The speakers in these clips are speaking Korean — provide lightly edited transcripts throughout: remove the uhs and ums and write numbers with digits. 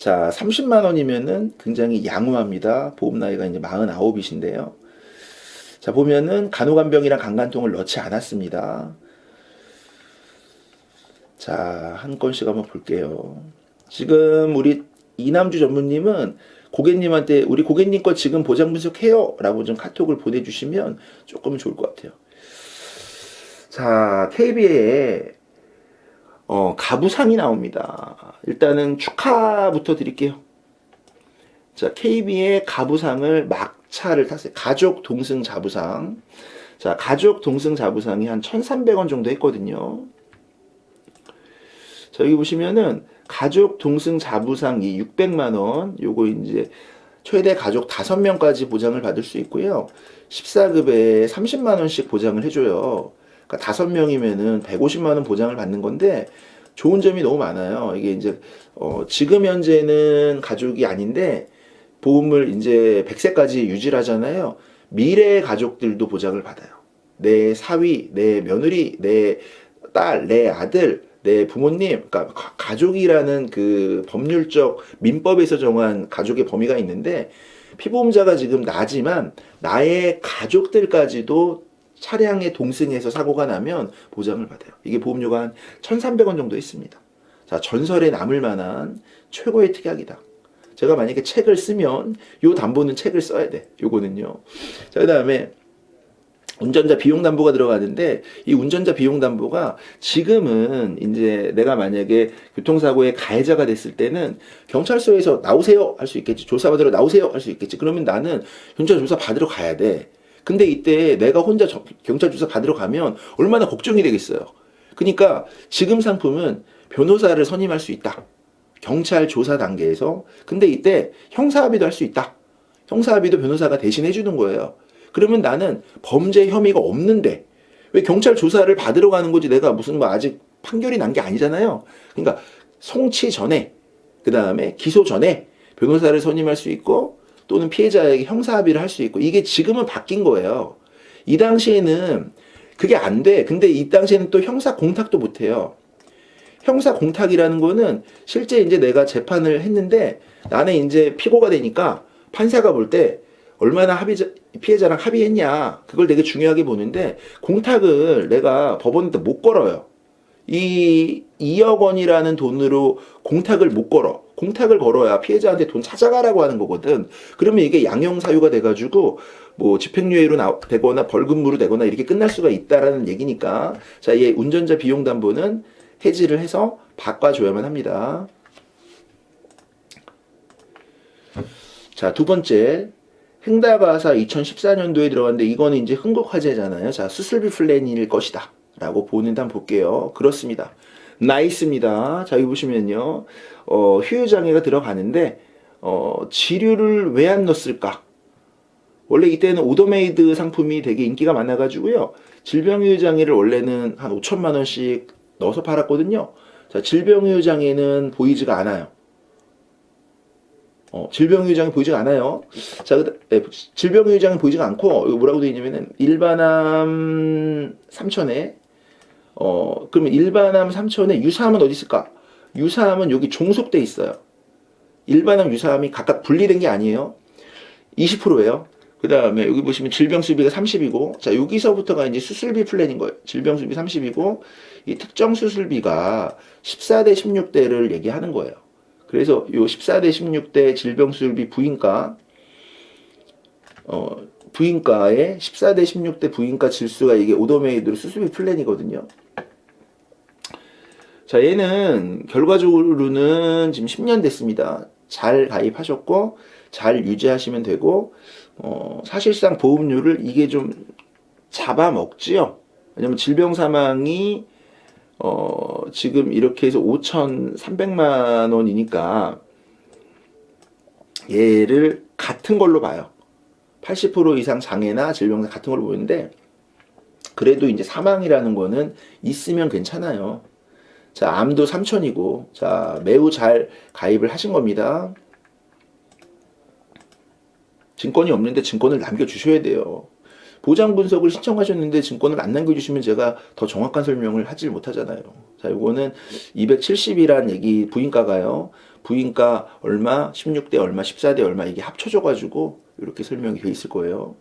자, 30만 원이면은 굉장히 양호합니다. 보험 나이가 이제 49이신데요. 자, 보면은 간호간병이랑 강간통을 넣지 않았습니다. 자, 한 건씩 한번 볼게요. 지금 우리 이남주 전무님은 고객님한테 우리 고객님 거 지금 보장 분석해요 라고 좀 카톡을 보내주시면 조금 좋을 것 같아요. 자, KB에 가부상이 나옵니다. 일단은 축하부터 드릴게요. 자, KB의 가부상을 막차를 탔어요. 가족 동승 자부상. 자, 가족 동승 자부상이 한 1,300원 정도 했거든요. 자, 여기 보시면은 가족 동승 자부상이 600만 원. 요거 이제 최대 가족 5명까지 보장을 받을 수 있고요. 14급에 30만 원씩 보장을 해줘요. 그러니까 5명이면은 150만 원 보장을 받는 건데 좋은 점이 너무 많아요. 이게 이제 지금 현재는 가족이 아닌데 보험을 이제 100세까지 유지를 하잖아요. 미래 가족들도 보장을 받아요. 내 사위, 내 며느리, 내 딸, 내 아들, 내 부모님, 그러니까 가족이라는 그 법률적 민법에서 정한 가족의 범위가 있는데 피보험자가 지금 나지만 나의 가족들까지도 차량에 동승해서 사고가 나면 보장을 받아요. 이게 보험료가 한 1,300원 정도 있습니다. 자, 전설에 남을 만한 최고의 특약이다. 제가 만약에 책을 쓰면 요 담보는 책을 써야 돼. 요거는요. 자, 그다음에 운전자 비용 담보가 들어가는데 이 운전자 비용 담보가 지금은 이제 내가 만약에 교통사고의 가해자가 됐을 때는 경찰서에서 나오세요 할 수 있겠지. 조사받으러 나오세요 할 수 있겠지. 그러면 나는 경찰 조사 받으러 가야 돼. 근데 이때 내가 혼자 경찰 조사 받으러 가면 얼마나 걱정이 되겠어요. 그러니까 지금 상품은 변호사를 선임할 수 있다. 경찰 조사 단계에서. 근데 이때 형사합의도 할 수 있다. 형사합의도 변호사가 대신해 주는 거예요. 그러면 나는 범죄 혐의가 없는데 왜 경찰 조사를 받으러 가는 거지? 내가 무슨 뭐 아직 판결이 난 게 아니잖아요. 그러니까 송치 전에 그 다음에 기소 전에 변호사를 선임할 수 있고 또는 피해자에게 형사합의를 할 수 있고 이게 지금은 바뀐 거예요. 이 당시에는 그게 안 돼. 근데 이 당시에는 또 형사 공탁도 못 해요. 형사 공탁이라는 거는 실제 이제 내가 재판을 했는데 나는 이제 피고가 되니까 판사가 볼 때 얼마나 피해자랑 합의했냐 그걸 되게 중요하게 보는데 공탁을 내가 법원한테 못 걸어요. 이 2억 원이라는 돈으로 공탁을 못 걸어. 공탁을 걸어야 피해자한테 돈 찾아가라고 하는 거거든. 그러면 이게 양형사유가 돼가지고 뭐 집행유예로 되거나 벌금으로 되거나 이렇게 끝날 수가 있다라는 얘기니까 자, 이 운전자 비용 담보는 해지를 해서 바꿔줘야만 합니다. 자, 두 번째 흥다가사 2014년도에 들어갔는데 이거는 이제 흥국화재잖아요. 자, 수술비 플랜일 것이다 라고 보는데 한번 볼게요. 그렇습니다. 나이스입니다. 자, 여기 보시면요. 휴유장애가 들어가는데 지류를 왜 안 넣었을까? 원래 이때는 오더메이드 상품이 되게 인기가 많아가지고요. 질병휴유장애를 원래는 한 5천만 원씩 넣어서 팔았거든요. 자, 질병휴유장애는 보이지가 않아요. 질병휴유장애 보이지가 않아요. 자, 질병휴유장애 보이지가 않고, 이거 뭐라고 되어 있냐면은, 일반암 3천에, 그러면 일반암 3천에 유사암은 어디 있을까? 유사암은 여기 종속돼 있어요. 일반암, 유사암이 각각 분리된 게 아니에요. 20%예요. 그 다음에 여기 보시면 질병수비가 30이고, 자, 여기서부터가 이제 수술비 플랜인 거예요. 질병수비 30이고, 이 특정 수술비가 14대 16대를 얘기하는 거예요. 그래서 요 14대 16대 질병수술비 부인가, 부인가의 14대 16대 부인가 질수가 이게 오더메이드로 수술비 플랜이거든요. 자, 얘는 결과적으로는 지금 10년 됐습니다. 잘 가입하셨고, 잘 유지하시면 되고, 사실상 보험료를 이게 좀 잡아먹지요. 왜냐면 질병 사망이 지금 이렇게 해서 5,300만 원이니까 얘를 같은 걸로 봐요. 80% 이상 장애나 질병 같은 걸로 보는데 그래도 이제 사망이라는 거는 있으면 괜찮아요. 자, 암도 3,000이고 자, 매우 잘 가입을 하신 겁니다. 증권이 없는데 증권을 남겨주셔야 돼요. 보장 분석을 신청하셨는데 증권을 안 남겨주시면 제가 더 정확한 설명을 하질 못하잖아요. 자, 이거는 270이란 얘기 부인가가요. 부인가 얼마, 16대 얼마, 14대 얼마 이게 합쳐져가지고 이렇게 설명이 돼 있을 거예요.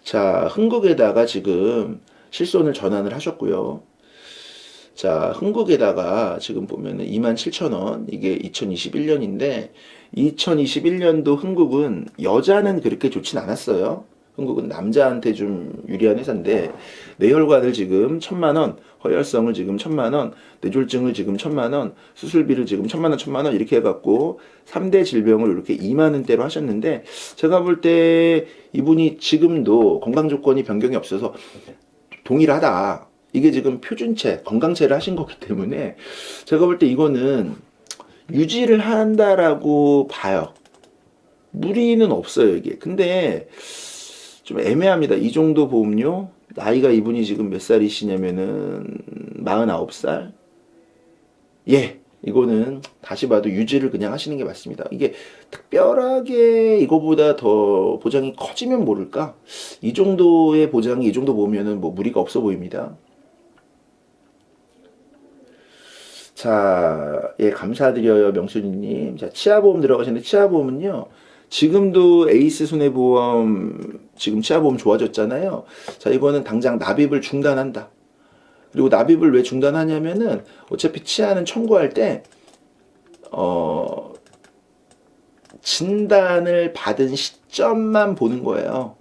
자, 흥국에다가 지금 실손을 전환을 하셨고요. 자, 흥국에다가 지금 보면은 27,000원, 이게 2021년인데, 2021년도 흥국은 여자는 그렇게 좋진 않았어요. 흥국은 남자한테 좀 유리한 회사인데, 뇌혈관을 지금 1,000만원, 허혈성을 지금 1,000만원, 뇌졸중을 지금 1,000만원, 수술비를 지금 1,000만원, 1,000만원 이렇게 해갖고, 3대 질병을 이렇게 2만원대로 하셨는데, 제가 볼 때 이분이 지금도 건강 조건이 변경이 없어서 동일하다. 이게 지금 표준체, 건강체를 하신 거기 때문에 제가 볼 때 이거는 유지를 한다라고 봐요. 무리는 없어요, 이게. 근데 좀 애매합니다. 이 정도 보험료? 나이가 이분이 지금 몇 살이시냐면은 49살? 예, 이거는 다시 봐도 유지를 그냥 하시는 게 맞습니다. 이게 특별하게 이거보다 더 보장이 커지면 모를까? 이 정도의 보장이 이 정도 보면은 뭐 무리가 없어 보입니다. 자, 예, 감사드려요, 명순이님. 자, 치아보험 들어가셨는데, 치아보험은요, 지금도 에이스 손해보험, 지금 치아보험 좋아졌잖아요. 자, 이거는 당장 납입을 중단한다. 그리고 납입을 왜 중단하냐면은, 어차피 치아는 청구할 때, 진단을 받은 시점만 보는 거예요.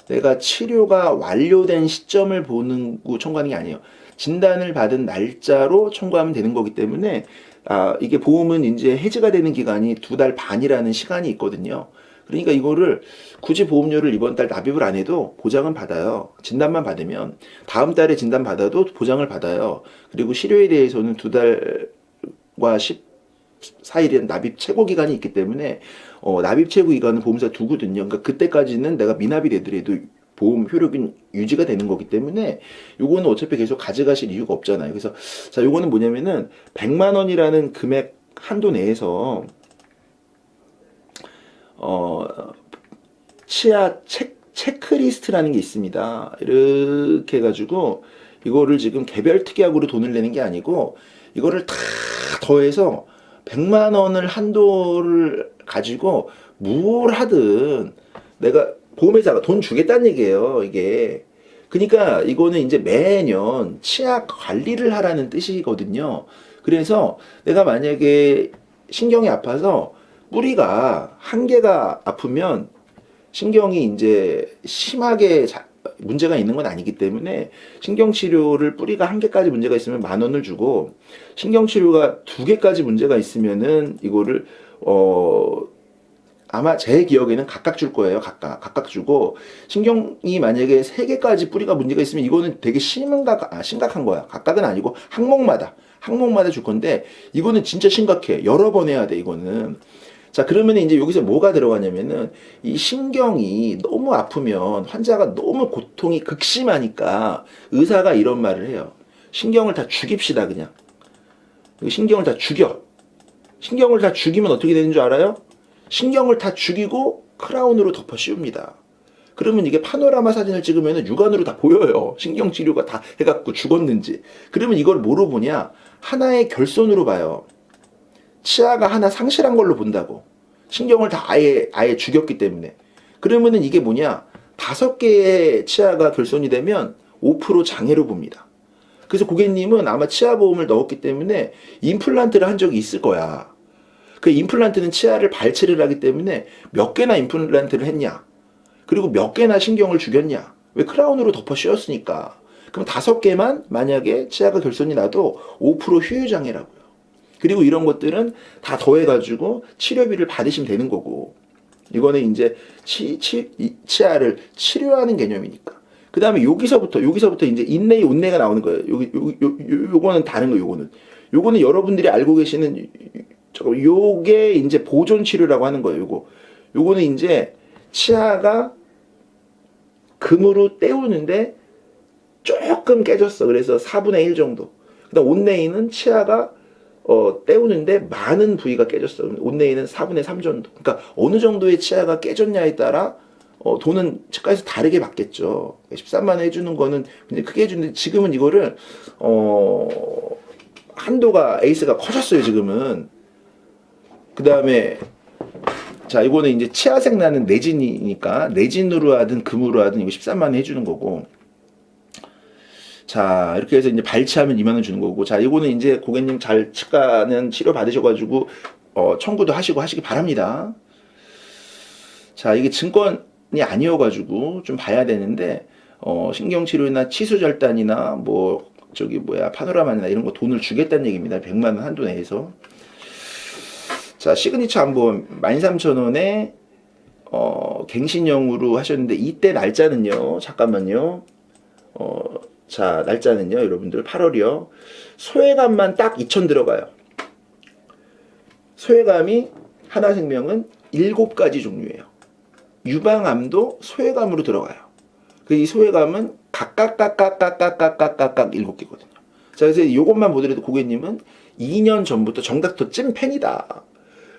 내가 치료가 완료된 시점을 보는 거 청구하는 게 아니에요. 진단을 받은 날짜로 청구하면 되는 거기 때문에 이게 보험은 이제 해지가 되는 기간이 2달 반이라는 시간이 있거든요. 그러니까 이거를 굳이 보험료를 이번 달 납입을 안 해도 보장은 받아요. 진단만 받으면 다음 달에 진단 받아도 보장을 받아요. 그리고 실효에 대해서는 2달과 14일이라는 납입 최고 기간이 있기 때문에 납입 최고 기간은 보험사 두거든요. 그러니까 그때까지는 내가 미납이 되더라도 보험 효력은 유지가 되는 거기 때문에 요거는 어차피 계속 가져가실 이유가 없잖아요. 그래서 자, 요거는 뭐냐면은 100만 원이라는 금액 한도 내에서 치아 체크리스트라는 게 있습니다. 이렇게 해가지고 이거를 지금 개별 특약으로 돈을 내는 게 아니고 이거를 다 더해서 100만 원을 한도를 가지고 뭘 하든 내가 보험회사가 돈 주겠다는 얘기예요, 이게. 그러니까 이거는 이제 매년 치아 관리를 하라는 뜻이거든요. 그래서 내가 만약에 신경이 아파서 뿌리가 한 개가 아프면 신경이 이제 심하게 문제가 있는 건 아니기 때문에 신경치료를 뿌리가 한 개까지 문제가 있으면 10,000원을 주고 신경치료가 2개까지 문제가 있으면은 이거를 아마 제 기억에는 각각 줄 거예요. 각각 주고 신경이 만약에 3개까지 뿌리가 문제가 있으면 이거는 되게 심각한 거야. 각각은 아니고 항목마다 줄 건데 이거는 진짜 심각해. 여러 번 해야 돼, 이거는. 자, 그러면 이제 여기서 뭐가 들어가냐면은 이 신경이 너무 아프면 환자가 너무 고통이 극심하니까 의사가 이런 말을 해요. 신경을 다 죽입시다, 그냥. 신경을 다 죽여. 신경을 다 죽이면 어떻게 되는 줄 알아요? 신경을 다 죽이고 크라운으로 덮어 씌웁니다. 그러면 이게 파노라마 사진을 찍으면 육안으로 다 보여요. 신경치료가 다 해갖고 죽었는지. 그러면 이걸 뭐로 보냐? 하나의 결손으로 봐요. 치아가 하나 상실한 걸로 본다고. 신경을 다 아예 죽였기 때문에. 그러면은 이게 뭐냐? 5개의 치아가 결손이 되면 5% 장애로 봅니다. 그래서 고객님은 아마 치아보험을 넣었기 때문에 임플란트를 한 적이 있을 거야. 그 임플란트는 치아를 발치를 하기 때문에 몇 개나 임플란트를 했냐? 그리고 몇 개나 신경을 죽였냐? 왜 크라운으로 덮어 씌웠으니까. 그럼 5개만 만약에 치아가 결손이 나도 5% 휴유장애라고요. 그리고 이런 것들은 다 더해가지고 치료비를 받으시면 되는 거고. 이거는 이제 치아를 치료하는 개념이니까. 그 다음에 여기서부터 이제 인레이, 온레이가 나오는 거예요. 요거는 다른 거예요, 요거는 여러분들이 알고 계시는 요게 이제 보존 치료라고 하는 거예요. 요거는 이제 치아가 금으로 때우는데 조금 깨졌어. 그래서 4분의 1 정도. 그다음 온레이는 치아가 때우는데 많은 부위가 깨졌어. 온레이는 4분의 3 정도. 그러니까 어느 정도의 치아가 깨졌냐에 따라 돈은 치과에서 다르게 받겠죠. 13만 원 해주는 거는 굉장히 크게 해주는데 지금은 이거를 한도가 에이스가 커졌어요 지금은. 그 다음에 자 이거는 이제 치아색 나는 내진이니까 내진으로 하든 금으로 하든 이거 13만 원 해주는 거고. 자 이렇게 해서 이제 발치하면 2만 원 주는 거고. 자 이거는 이제 고객님 잘 치과는 치료 받으셔가지고 청구도 하시고 하시기 바랍니다. 자 이게 증권이 아니어가지고 좀 봐야 되는데 신경치료나 치수절단이나 뭐 저기 뭐야 파노라마나 이런 거 돈을 주겠다는 얘기입니다. 100만 원 한도 내에서. 자 시그니처 한번 13,000원에 갱신형으로 하셨는데 이때 날짜는요. 잠깐만요. 자 날짜는요. 여러분들 8월이요. 소외감만 딱 2,000 들어가요. 소외감이 하나생명은 7가지 종류예요. 유방암도 소외감으로 들어가요. 이 소외감은 각각 7개거든요. 자, 그래서 이것만 보더라도 고객님은 2년 전부터 정닥터 찐 팬이다.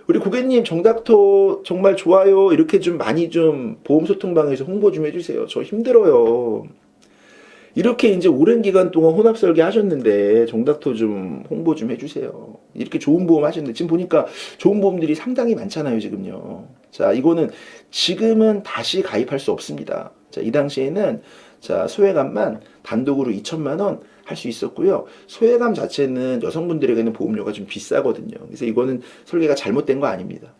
우리 고객님 정닥터 정말 좋아요. 이렇게 좀 많이 좀 보험 소통방에서 홍보 좀 해주세요. 저 힘들어요. 이렇게 이제 오랜 기간 동안 혼합 설계 하셨는데 정닥터 좀 홍보 좀 해주세요. 이렇게 좋은 보험 하셨는데 지금 보니까 좋은 보험들이 상당히 많잖아요 지금요. 자 이거는 지금은 다시 가입할 수 없습니다. 자 이 당시에는 자 소외감만 단독으로 2천만 원 할 수 있었고요. 소외감 자체는 여성분들에게는 보험료가 좀 비싸거든요. 그래서 이거는 설계가 잘못된 거 아닙니다.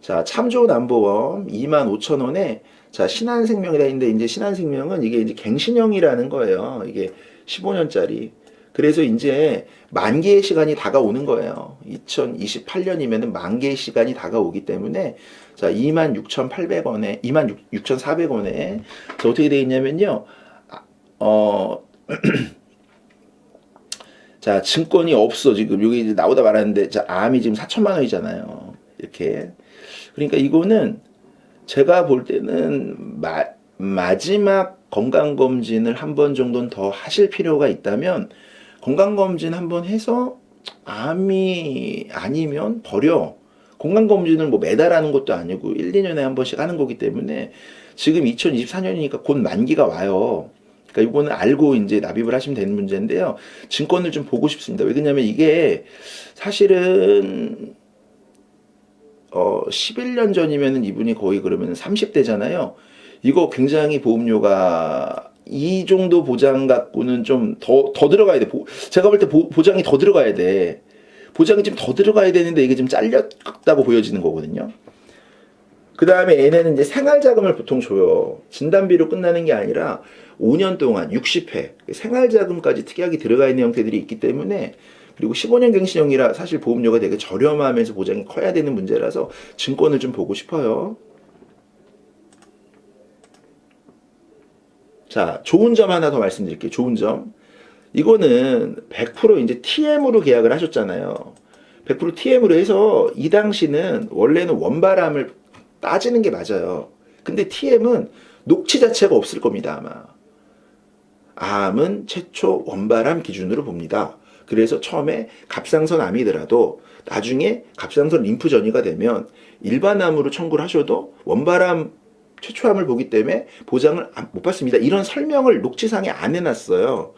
자 참 좋은 안보험 25,000원에 자 신한생명이라 했는데 이제 신한생명은 이게 이제 갱신형이라는 거예요. 이게 15년짜리. 그래서 이제 만기의 시간이 다가오는 거예요. 2028년이면은 만기의 시간이 다가오기 때문에 자 26,800원에 26,400원에 자 어떻게 되어 있냐면요. 자 증권이 없어 지금 여기 이제 나오다 말았는데 자 암이 지금 4천만 원이잖아요. 이렇게 그러니까 이거는 제가 볼 때는 마지막 건강검진을 한 번 정도는 더 하실 필요가 있다면 건강검진 한번 해서 암이 아니면 버려. 건강검진을 뭐 매달 하는 것도 아니고 1, 2년에 한 번씩 하는 거기 때문에 지금 2024년이니까 곧 만기가 와요. 그러니까 이거는 알고 이제 납입을 하시면 되는 문제인데요. 증권을 좀 보고 싶습니다. 왜냐면 이게 사실은 11년 전이면은 이분이 거의 그러면 30대잖아요. 이거 굉장히 보험료가 이 정도 보장 갖고는 좀 더 들어가야 돼. 제가 볼 때 보장이 더 들어가야 돼. 보장이 좀 더 들어가야 되는데 이게 좀 잘렸다고 보여지는 거거든요. 그 다음에 얘네는 이제 생활자금을 보통 줘요. 진단비로 끝나는 게 아니라 5년 동안 60회 생활자금까지 특약이 들어가 있는 형태들이 있기 때문에 그리고 15년 갱신형이라 사실 보험료가 되게 저렴하면서 보장이 커야 되는 문제라서 증권을 좀 보고 싶어요. 자, 좋은 점 하나 더 말씀드릴게요. 좋은 점. 이거는 100% 이제 TM으로 계약을 하셨잖아요. 100% TM으로 해서 이 당시는 원래는 원바람을 따지는 게 맞아요. 근데 TM은 녹취 자체가 없을 겁니다, 아마. 암은 최초 원바람 기준으로 봅니다. 그래서 처음에 갑상선 암이더라도 나중에 갑상선 림프 전이가 되면 일반암으로 청구를 하셔도 원바람 최초암을 보기 때문에 보장을 못 받습니다. 이런 설명을 녹취상에 안 해놨어요.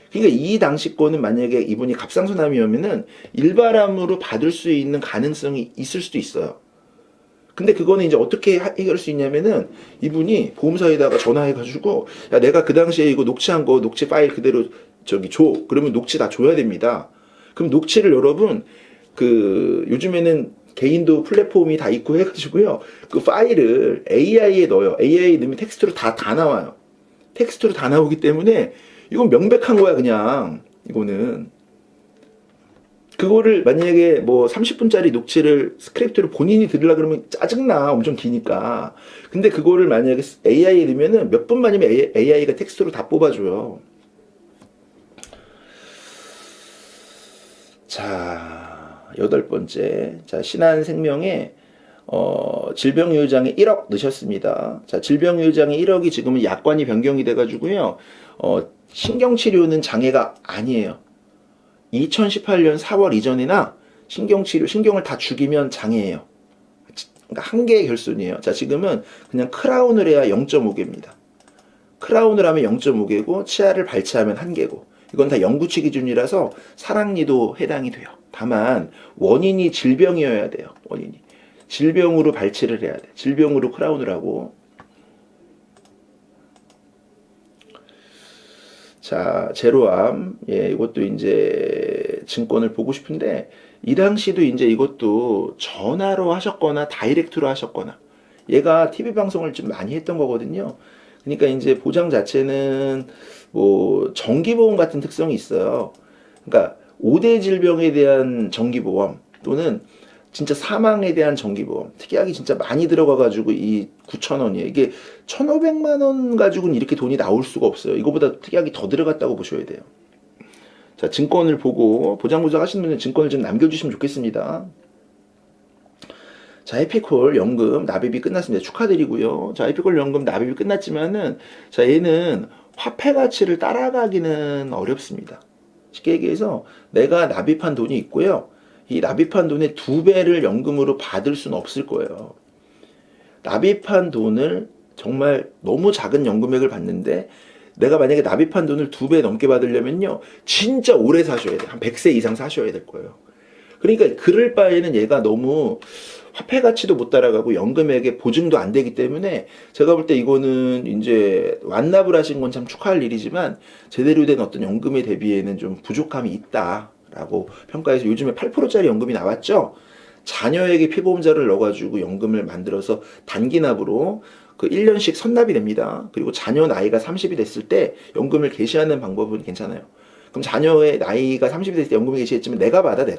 그러니까 이 당시 거는 만약에 이분이 갑상선암이면은 일반암으로 받을 수 있는 가능성이 있을 수도 있어요. 근데 그거는 이제 어떻게 해결할 수 있냐면은 이분이 보험사에다가 전화해가지고 야 내가 그 당시에 이거 녹취한 거 녹취 파일 그대로 저기 줘. 그러면 녹취 다 줘야 됩니다. 그럼 녹취를 여러분 그 요즘에는 개인도 플랫폼이 다 있고 해가지고요. 그 파일을 AI에 넣어요. AI에 넣으면 텍스트로 다 나와요. 텍스트로 다 나오기 때문에 이건 명백한 거야 그냥. 이거는 그거를 만약에 뭐 30분짜리 녹취를 스크립트를 본인이 들으려 그러면 짜증나. 엄청 기니까. 근데 그거를 만약에 AI에 넣으면은 몇 분 만이면 AI가 텍스트로 다 뽑아줘요. 자, 8번째. 자, 신한생명에 질병유효장에 1억 넣으셨습니다. 자, 질병유효장에 1억이 지금은 약관이 변경이 돼가지고요. 신경치료는 장애가 아니에요. 2018년 4월 이전이나 신경을 다 죽이면 장애예요. 그러니까 한 개의 결손이에요. 자, 지금은 그냥 크라운을 해야 0.5개입니다. 크라운을 하면 0.5개고 치아를 발치하면 1개고 이건 다 영구치 기준이라서 사랑니도 해당이 돼요. 다만 원인이 질병이어야 돼요. 원인이. 질병으로 발치를 해야 돼. 질병으로 크라운을 하고. 자, 제로암. 예, 이것도 이제 증권을 보고 싶은데, 이 당시도 이제 이것도 전화로 하셨거나 다이렉트로 하셨거나, 얘가 TV 방송을 좀 많이 했던 거거든요. 그러니까 이제 보장 자체는 뭐 정기보험 같은 특성이 있어요. 그러니까 5대 질병에 대한 정기보험 또는 진짜 사망에 대한 정기보험, 특약이 진짜 많이 들어가가지고 이 9,000원이에요. 이게 1,500만 원 가지고는 이렇게 돈이 나올 수가 없어요. 이거보다 특약이 더 들어갔다고 보셔야 돼요. 자, 증권을 보고 보장보장 하시는 분은 증권을 좀 남겨주시면 좋겠습니다. 자, 에피콜 연금 납입이 끝났습니다. 축하드리고요. 자, 에피콜 연금 납입이 끝났지만은, 자, 얘는 화폐 가치를 따라가기는 어렵습니다. 쉽게 얘기해서 내가 납입한 돈이 있고요. 이 납입한 돈의 2배를 연금으로 받을 수는 없을 거예요. 납입한 돈을 정말 너무 작은 연금액을 받는데, 내가 만약에 납입한 돈을 2배 넘게 받으려면요, 진짜 오래 사셔야 돼요. 한 100세 이상 사셔야 될 거예요. 그러니까 그럴 바에는 얘가 너무 화폐 가치도 못 따라가고 연금액의 보증도 안 되기 때문에, 제가 볼 때 이거는 이제 완납을 하신 건 참 축하할 일이지만 제대로 된 어떤 연금에 대비에는 좀 부족함이 있다라고 평가해서, 요즘에 8%짜리 연금이 나왔죠. 자녀에게 피보험자를 넣어가지고 연금을 만들어서 단기납으로 그 1년씩 선납이 됩니다. 그리고 자녀 나이가 30이 됐을 때 연금을 개시하는 방법은 괜찮아요. 그럼 자녀의 나이가 30이 됐을 때 연금을 개시했지만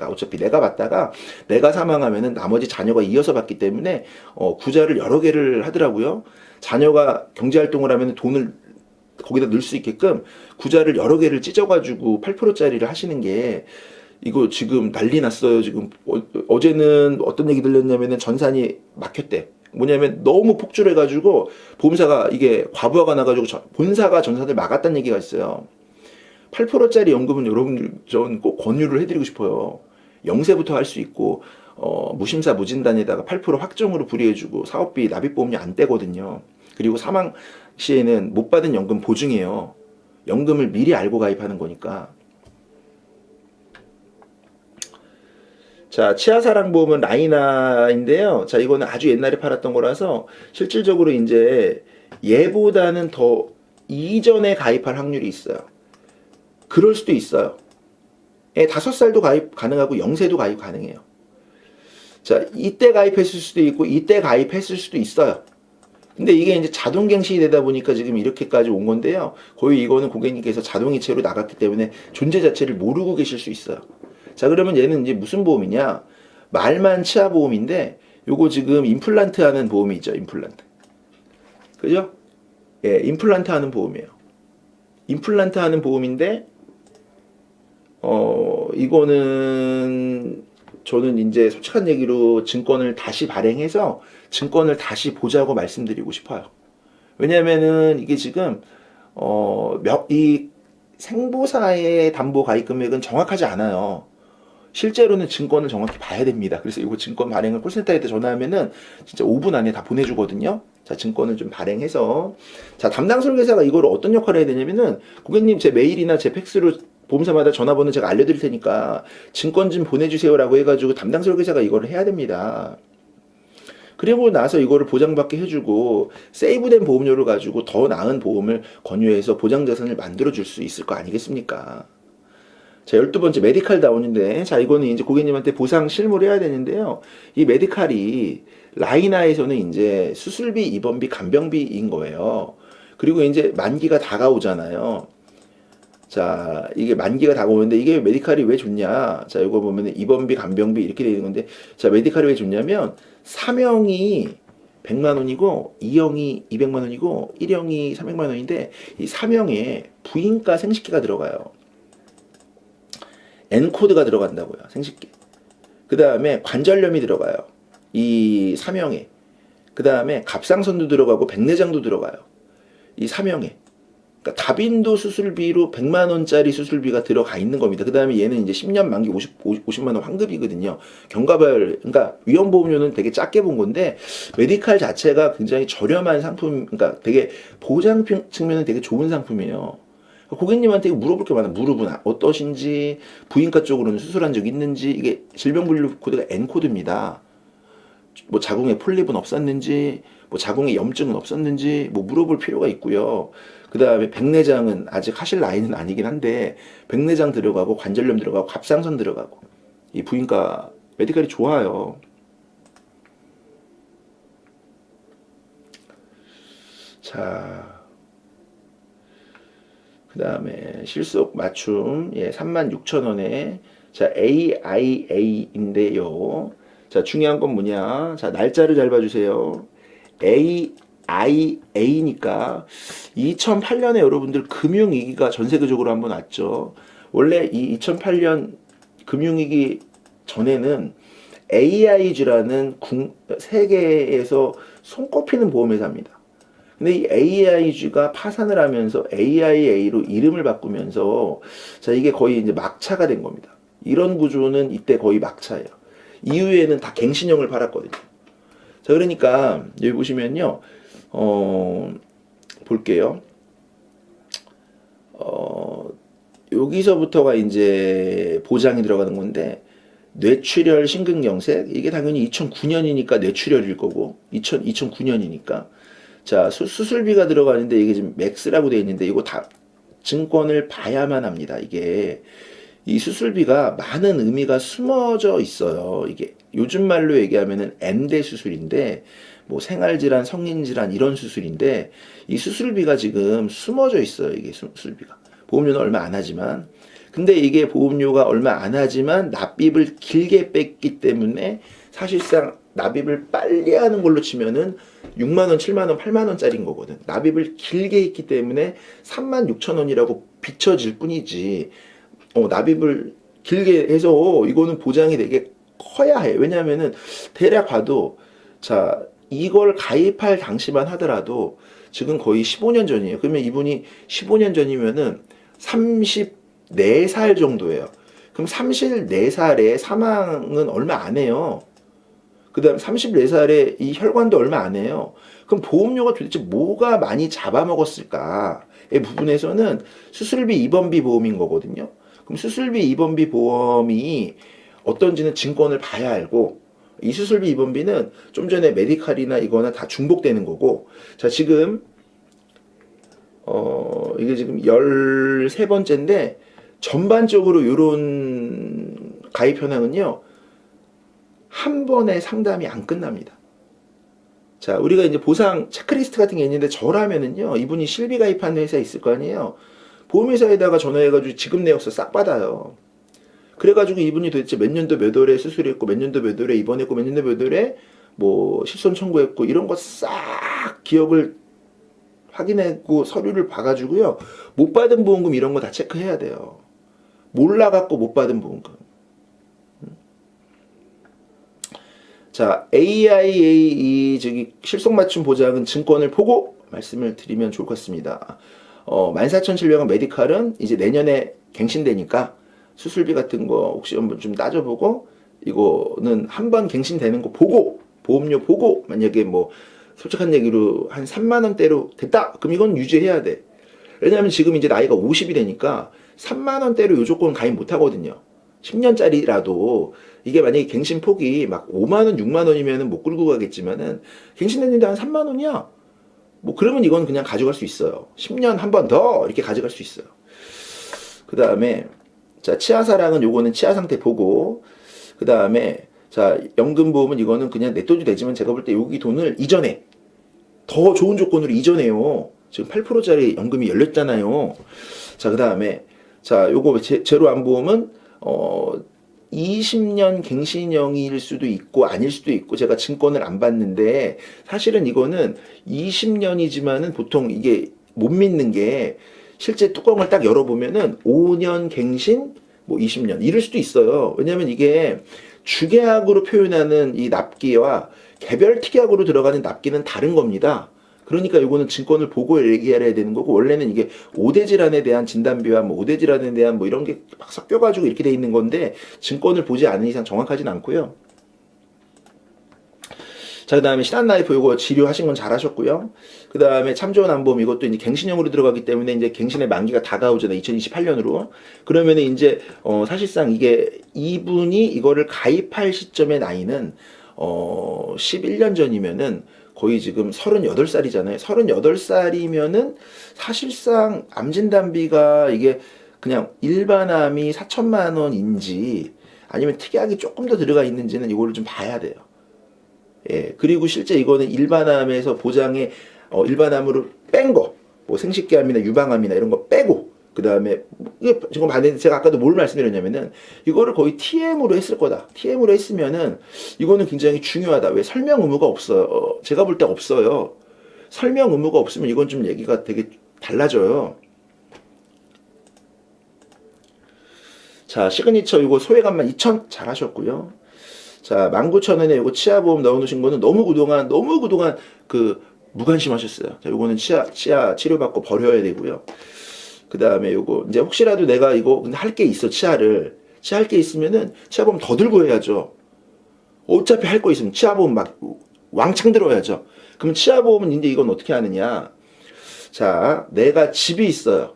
어차피 내가 받다가 내가 사망하면은 나머지 자녀가 이어서 받기 때문에 구자를 여러 개를 하더라고요. 자녀가 경제활동을 하면 돈을 거기다 넣을 수 있게끔 구자를 여러 개를 찢어가지고 8%짜리를 하시는 게, 이거 지금 난리 났어요. 지금 어제는 어떤 얘기 들렸냐면은 전산이 막혔대. 뭐냐면 너무 폭주해가지고 보험사가 이게 과부하가 나가지고 본사가 전산을 막았다는 얘기가 있어요. 8%짜리 연금은 여러분 전 꼭 권유를 해드리고 싶어요. 영세부터 할 수 있고 무심사 무진단에다가 8% 확정으로 불이해주고 사업비 납입보험료 안 떼거든요. 그리고 사망 시에는 못 받은 연금 보증해요. 연금을 미리 알고 가입하는 거니까. 자, 치아사랑보험은 라이나인데요. 자, 이거는 아주 옛날에 팔았던 거라서 실질적으로 이제 얘보다는 더 이전에 가입할 확률이 있어요. 그럴 수도 있어요. 5살도 가입 가능하고 0세도 가입 가능해요. 자, 이때 가입했을 수도 있고 이때 가입했을 수도 있어요. 근데 이게 이제 자동갱신이 되다 보니까 지금 이렇게까지 온 건데요. 거의 이거는 고객님께서 자동이체로 나갔기 때문에 존재 자체를 모르고 계실 수 있어요. 자, 그러면 얘는 이제 무슨 보험이냐? 말만 치아보험인데, 요거 지금 임플란트 하는 보험이 있죠, 임플란트. 그죠? 예, 임플란트 하는 보험이에요. 임플란트 하는 보험인데, 이거는 저는 이제 솔직한 얘기로 증권을 다시 발행해서 증권을 다시 보자고 말씀드리고 싶어요. 왜냐면은 이게 지금, 이 생보사의 담보 가입 금액은 정확하지 않아요. 실제로는 증권을 정확히 봐야 됩니다. 그래서 이거 증권 발행을 콜센터에 전화하면은 진짜 5분 안에 다 보내주거든요. 자, 증권을 좀 발행해서. 자, 담당 설계사가 이걸 어떤 역할을 해야 되냐면은, 고객님 제 메일이나 제 팩스로 보험사마다 전화번호 제가 알려드릴 테니까 증권 좀 보내주세요라고 해가지고 담당 설계사가 이거를 해야 됩니다. 그리고 나서 이거를 보장받게 해주고 세이브된 보험료를 가지고 더 나은 보험을 권유해서 보장자산을 만들어줄 수 있을 거 아니겠습니까? 자, 12번째 메디칼 다운인데, 자, 이거는 이제 고객님한테 보상 실무를 해야 되는데요. 이 메디칼이 라이나에서는 이제 수술비, 입원비, 간병비인 거예요. 그리고 이제 만기가 다가오잖아요. 자, 이게 만기가 다가오는데 이게 메디칼이 왜 좋냐? 자, 이거 보면은 입원비, 간병비 이렇게 되는 건데, 자, 메디칼이 왜 좋냐면 3형이 100만 원이고 2형이 200만 원이고 1형이 300만 원인데, 이 3형에 부인과 생식기가 들어가요. N코드가 들어간다고요. 생식기. 그 다음에 관절염이 들어가요. 이 3형에. 그 다음에 갑상선도 들어가고 백내장도 들어가요. 이 3형에. 그러니까 다빈도 수술비로 100만 원짜리 수술비가 들어가 있는 겁니다. 그 다음에 얘는 이제 10년 만기 50만 원 환급이거든요. 경과발, 그러니까 위험보험료는 되게 작게 본 건데, 메디칼 자체가 굉장히 저렴한 상품, 그러니까 되게 보장 측면은 되게 좋은 상품이에요. 고객님한테 물어볼 게 많아. 무릎은 어떠신지, 부인과 쪽으로는 수술한 적 있는지, 이게 질병분류 코드가 N코드입니다. 뭐 자궁에 폴립은 없었는지, 뭐 자궁에 염증은 없었는지, 뭐 물어볼 필요가 있고요. 그 다음에 백내장은 아직 하실 나이는 아니긴 한데, 백내장 들어가고, 관절염 들어가고, 갑상선 들어가고, 이 부인과 메디칼이 좋아요. 자, 그 다음에 실속 맞춤, 예, 36,000원에, 자, AIA인데요. 자, 중요한 건 뭐냐? 자, 날짜를 잘 봐주세요. AIA니까 2008년에 여러분들 금융위기가 전 세계적으로 한번 왔죠. 원래 이 2008년 금융위기 전에는 AIG라는 세계에서 손꼽히는 보험회사입니다. 근데 이 AIG가 파산을 하면서 AIA로 이름을 바꾸면서 자, 이게 거의 이제 막차가 된 겁니다. 이런 구조는 이때 거의 막차예요. 이후에는 다 갱신형을 팔았거든요. 자, 그러니까 여기 보시면요. 볼게요. 여기서부터가 이제 보장이 들어가는 건데 뇌출혈 심근경색 이게 당연히 2009년이니까 뇌출혈일 거고 2009년이니까 자, 수술비가 들어가는데 이게 지금 맥스라고 되어 있는데 이거 다 증권을 봐야만 합니다. 이게 이 수술비가 많은 의미가 숨어져 있어요. 이게 요즘 말로 얘기하면은 N대 수술인데 뭐 생활질환, 성인질환 이런 수술인데 이 수술비가 지금 숨어져 있어요. 이게 수술비가 보험료는 얼마 안 하지만 근데 이게 보험료가 얼마 안 하지만 납입을 길게 뺐기 때문에 사실상 납입을 빨리 하는 걸로 치면은 6만원, 7만원, 8만원짜리인 거거든. 납입을 길게 했기 때문에 36,000원이라고 비춰질 뿐이지, 납입을 길게 해서 이거는 보장이 되게 커야 해. 왜냐면은 대략 봐도, 자, 이걸 가입할 당시만 하더라도 지금 거의 15년 전이에요. 그러면 이분이 15년 전이면은 34살 정도예요. 그럼 34살에 사망은 얼마 안 해요. 그 다음 34살에 이 혈관도 얼마 안 해요. 그럼 보험료가 도대체 뭐가 많이 잡아먹었을까의 부분에서는 수술비 입원비 보험인 거거든요. 그럼 수술비 입원비 보험이 어떤지는 증권을 봐야 알고 이 수술비 입원비는 좀 전에 메디칼이나 이거나 다 중복되는 거고 자 지금 이게 지금 13번째인데 전반적으로 이런 가입 현황은요. 한 번에 상담이 안 끝납니다. 자, 우리가 이제 보상 체크리스트 같은 게 있는데 저라면은요, 이분이 실비 가입한 회사 있을 거 아니에요? 보험회사에다가 전화해가지고 지급 내역서 싹 받아요. 그래가지고 이분이 도대체 몇 년도 몇 월에 수술했고, 몇 년도 몇 월에 입원했고, 몇 년도 몇 월에 뭐 실손 청구했고, 이런 거 싹 기억을 확인하고 서류를 봐가지고요, 못 받은 보험금 이런 거 다 체크해야 돼요. 몰라갖고 못 받은 보험금. 자, AIA 저기 실속 맞춤 보장은 증권을 보고 말씀을 드리면 좋을 것 같습니다. 14,700원 메디칼은 이제 내년에 갱신되니까 수술비 같은 거 혹시 한번 좀 따져보고 이거는 한번 갱신되는 거 보고 보험료 보고 만약에 뭐 솔직한 얘기로 한 3만 원대로 됐다. 그럼 이건 유지해야 돼. 왜냐하면 지금 이제 나이가 50이 되니까 3만 원대로 요 조건 가입 못 하거든요. 10년짜리라도 이게 만약에 갱신 폭이 막 5만 원, 6만 원이면은 못 끌고 가겠지만은 갱신했는데 한 3만 원이야. 뭐 그러면 이건 그냥 가져갈 수 있어요. 10년 한 번 더 이렇게 가져갈 수 있어요. 그 다음에 자 치아 사랑은 요거는 치아 상태 보고 그 다음에 자 연금보험은 이거는 그냥 냅둬도 되지만 제가 볼 때 여기 돈을 이전에 더 좋은 조건으로 이전해요. 지금 8%짜리 연금이 열렸잖아요. 자 그 다음에 자 요거 제로안보험은 20년 갱신형일 수도 있고 아닐 수도 있고 제가 증권을 안 봤는데 사실은 이거는 20년이지만은 보통 이게 못 믿는 게 실제 뚜껑을 딱 열어보면은 5년 갱신 뭐 20년 이럴 수도 있어요. 왜냐면 이게 주계약으로 표현하는 이 납기와 개별 특약으로 들어가는 납기는 다른 겁니다. 그러니까 이거는 증권을 보고 얘기해야 되는 거고 원래는 이게 5대 질환에 대한 진단비와 뭐 5대 질환에 대한 뭐 이런 게 막 섞여가지고 이렇게 돼 있는 건데 증권을 보지 않은 이상 정확하진 않고요. 자, 그 다음에 신한라이프 요거 지료하신 건 잘하셨고요. 그 다음에 참 좋은 안보험 이것도 이제 갱신형으로 들어가기 때문에 이제 갱신의 만기가 다가오잖아요. 2028년으로. 그러면 이제, 사실상 이게 이분이 이거를 가입할 시점의 나이는, 11년 전이면은 거의 지금 38살이잖아요. 38살이면은 사실상 암진단비가 이게 그냥 일반암이 4천만 원인지 아니면 특약이 조금 더 들어가 있는지는 이거를 좀 봐야 돼요. 예, 그리고 실제 이거는 일반암에서 보장에 일반암으로 뺀 거, 뭐 생식기암이나 유방암이나 이런 거 빼고, 그 다음에 이게 지금 봤는데 제가 아까도 뭘 말씀드렸냐면은 이거를 거의 TM으로 했을 거다. TM으로 했으면은 이거는 굉장히 중요하다. 왜 설명 의무가 없어요. 제가 볼 때 없어요. 설명 의무가 없으면 이건 좀 얘기가 되게 달라져요. 자, 시그니처 이거 소액암만 2천 잘하셨고요. 자, 19,000원에 이거 치아보험 넣어놓으신 거는 너무 그동안 그 무관심하셨어요. 자, 요거는 치아 치료받고 버려야 되고요. 그 다음에 요거 이제 혹시라도 내가 이거 근데 할 게 있어 치아 할 게 있으면은 치아보험 더 들고 해야죠. 어차피 할 거 있으면 치아보험 막 왕창 들어야죠. 그럼 치아보험은 이제 이건 어떻게 하느냐? 자, 내가 집이 있어요.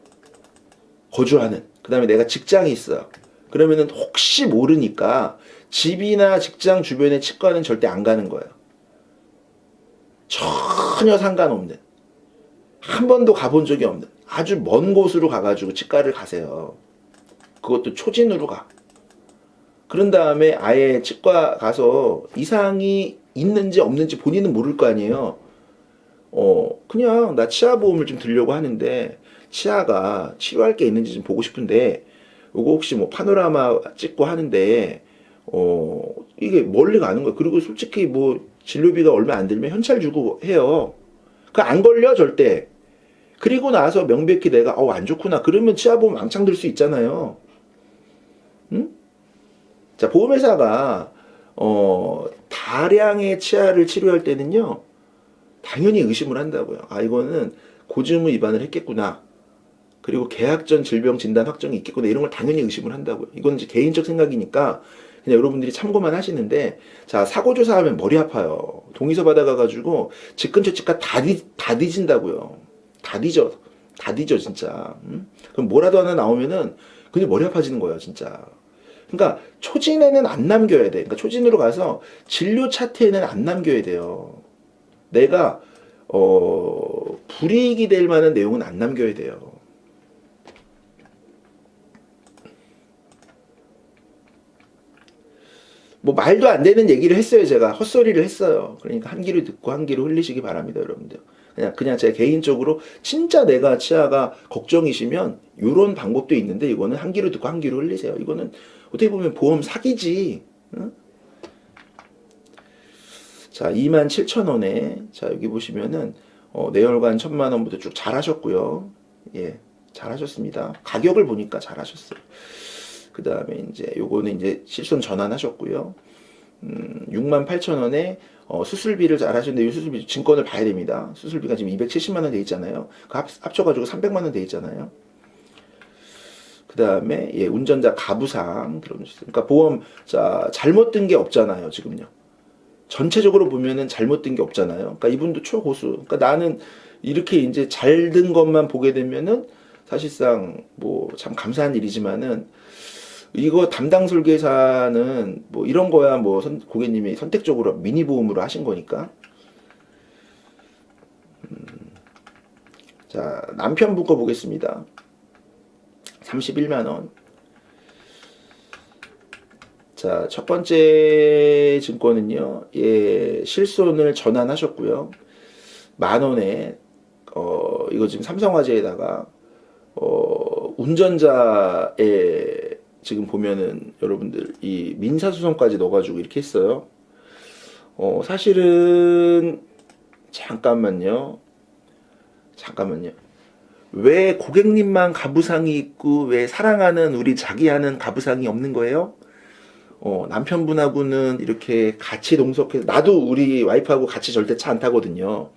거주하는. 그 다음에 내가 직장이 있어요. 그러면은 혹시 모르니까 집이나 직장 주변의 치과는 절대 안 가는 거예요. 전혀 상관없는. 한 번도 가본 적이 없는. 아주 먼 곳으로 가가지고 치과를 가세요. 그것도 초진으로 가. 그런 다음에 아예 치과 가서 이상이 있는지 없는지 본인은 모를 거 아니에요. 그냥 나 치아보험을 좀 들려고 하는데 치아가 치료할 게 있는지 좀 보고 싶은데 요거 혹시 뭐 파노라마 찍고 하는데 이게 멀리 가는 거예요. 그리고 솔직히 뭐 진료비가 얼마 안 들면 현찰 주고 해요. 그 안 걸려 절대. 그리고 나서 명백히 내가 안 좋구나. 그러면 치아보험 왕창 들 수 있잖아요. 응? 자, 보험회사가 다량의 치아를 치료할 때는요. 당연히 의심을 한다고요. 아, 이거는 고지의무 위반을 했겠구나. 그리고 계약 전 질병 진단 확정이 있겠구나. 이런 걸 당연히 의심을 한다고요. 이건 이제 개인적 생각이니까 그냥 여러분들이 참고만 하시는데, 자, 사고조사하면 머리 아파요. 동의서 받아가가지고 집 근처 치과 다 뒤진다고요. 다 뒤져 진짜. 그럼 뭐라도 하나 나오면은 그냥 머리 아파지는 거예요 진짜. 그러니까 초진에는 안 남겨야 돼. 그러니까 초진으로 가서 진료 차트에는 안 남겨야 돼요. 내가 불이익이 될 만한 내용은 안 남겨야 돼요. 뭐 말도 안 되는 얘기를 했어요. 제가 헛소리를 했어요. 그러니까 한 귀로 듣고 한 귀로 흘리시기 바랍니다, 여러분들. 그냥 제 개인적으로 진짜 내가 치아가 걱정이시면 이런 방법도 있는데 이거는 한 귀로 듣고 한 귀로 흘리세요. 이거는 어떻게 보면 보험 사기지. 응? 자, 27,000원에 자 여기 보시면은 내혈관 1,000만원부터 쭉 잘하셨고요. 예, 잘하셨습니다. 가격을 보니까 잘하셨어요. 그 다음에 이제 요거는 이제 실손 전환하셨고요. 68,000원에 수술비를 잘 하셨는데 이 수술비 증권을 봐야 됩니다. 수술비가 지금 270만 원 돼 있잖아요. 그 합쳐가지고 300만 원 돼 있잖아요. 그 다음에 예, 운전자 가부상 들어주셨어요. 그러니까 보험 자 잘못 든 게 없잖아요. 지금요. 전체적으로 보면은 잘못 든 게 없잖아요. 그러니까 이분도 초고수. 그러니까 나는 이렇게 이제 잘 든 것만 보게 되면은 사실상 뭐 참 감사한 일이지만은. 이거 담당 설계사는 뭐 이런 거야 뭐 고객님이 선택적으로 미니 보험으로 하신 거니까. 자, 남편분 거 보겠습니다. 31만 원. 자, 첫 번째 증권은요. 예, 실손을 전환하셨고요. 10,000원에 이거 지금 삼성화재에다가 운전자의 지금 보면은 여러분들 이 민사소송까지 넣어가지고 이렇게 했어요. 사실은 잠깐만요. 왜 고객님만 가부상이 있고 왜 사랑하는 우리 자기야는 가부상이 없는 거예요? 남편분하고는 이렇게 같이 동석해서 나도 우리 와이프하고 같이 절대 차 안 타거든요.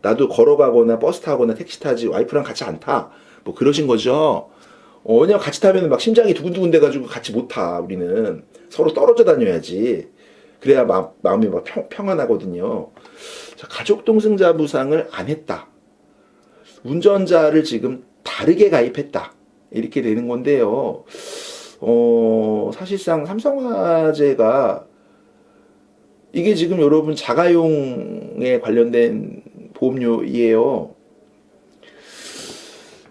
나도 걸어가거나 버스 타거나 택시 타지 와이프랑 같이 안 타. 뭐 그러신 거죠. 왜냐면 같이 타면 막 심장이 두근두근 돼가지고 같이 못 타. 우리는 서로 떨어져 다녀야지. 그래야 마음이 막 평안하거든요. 자, 가족 동승 자부상을 안 했다. 운전자를 지금 다르게 가입했다. 이렇게 되는 건데요. 사실상 삼성화재가 이게 지금 여러분 자가용에 관련된 보험료이에요.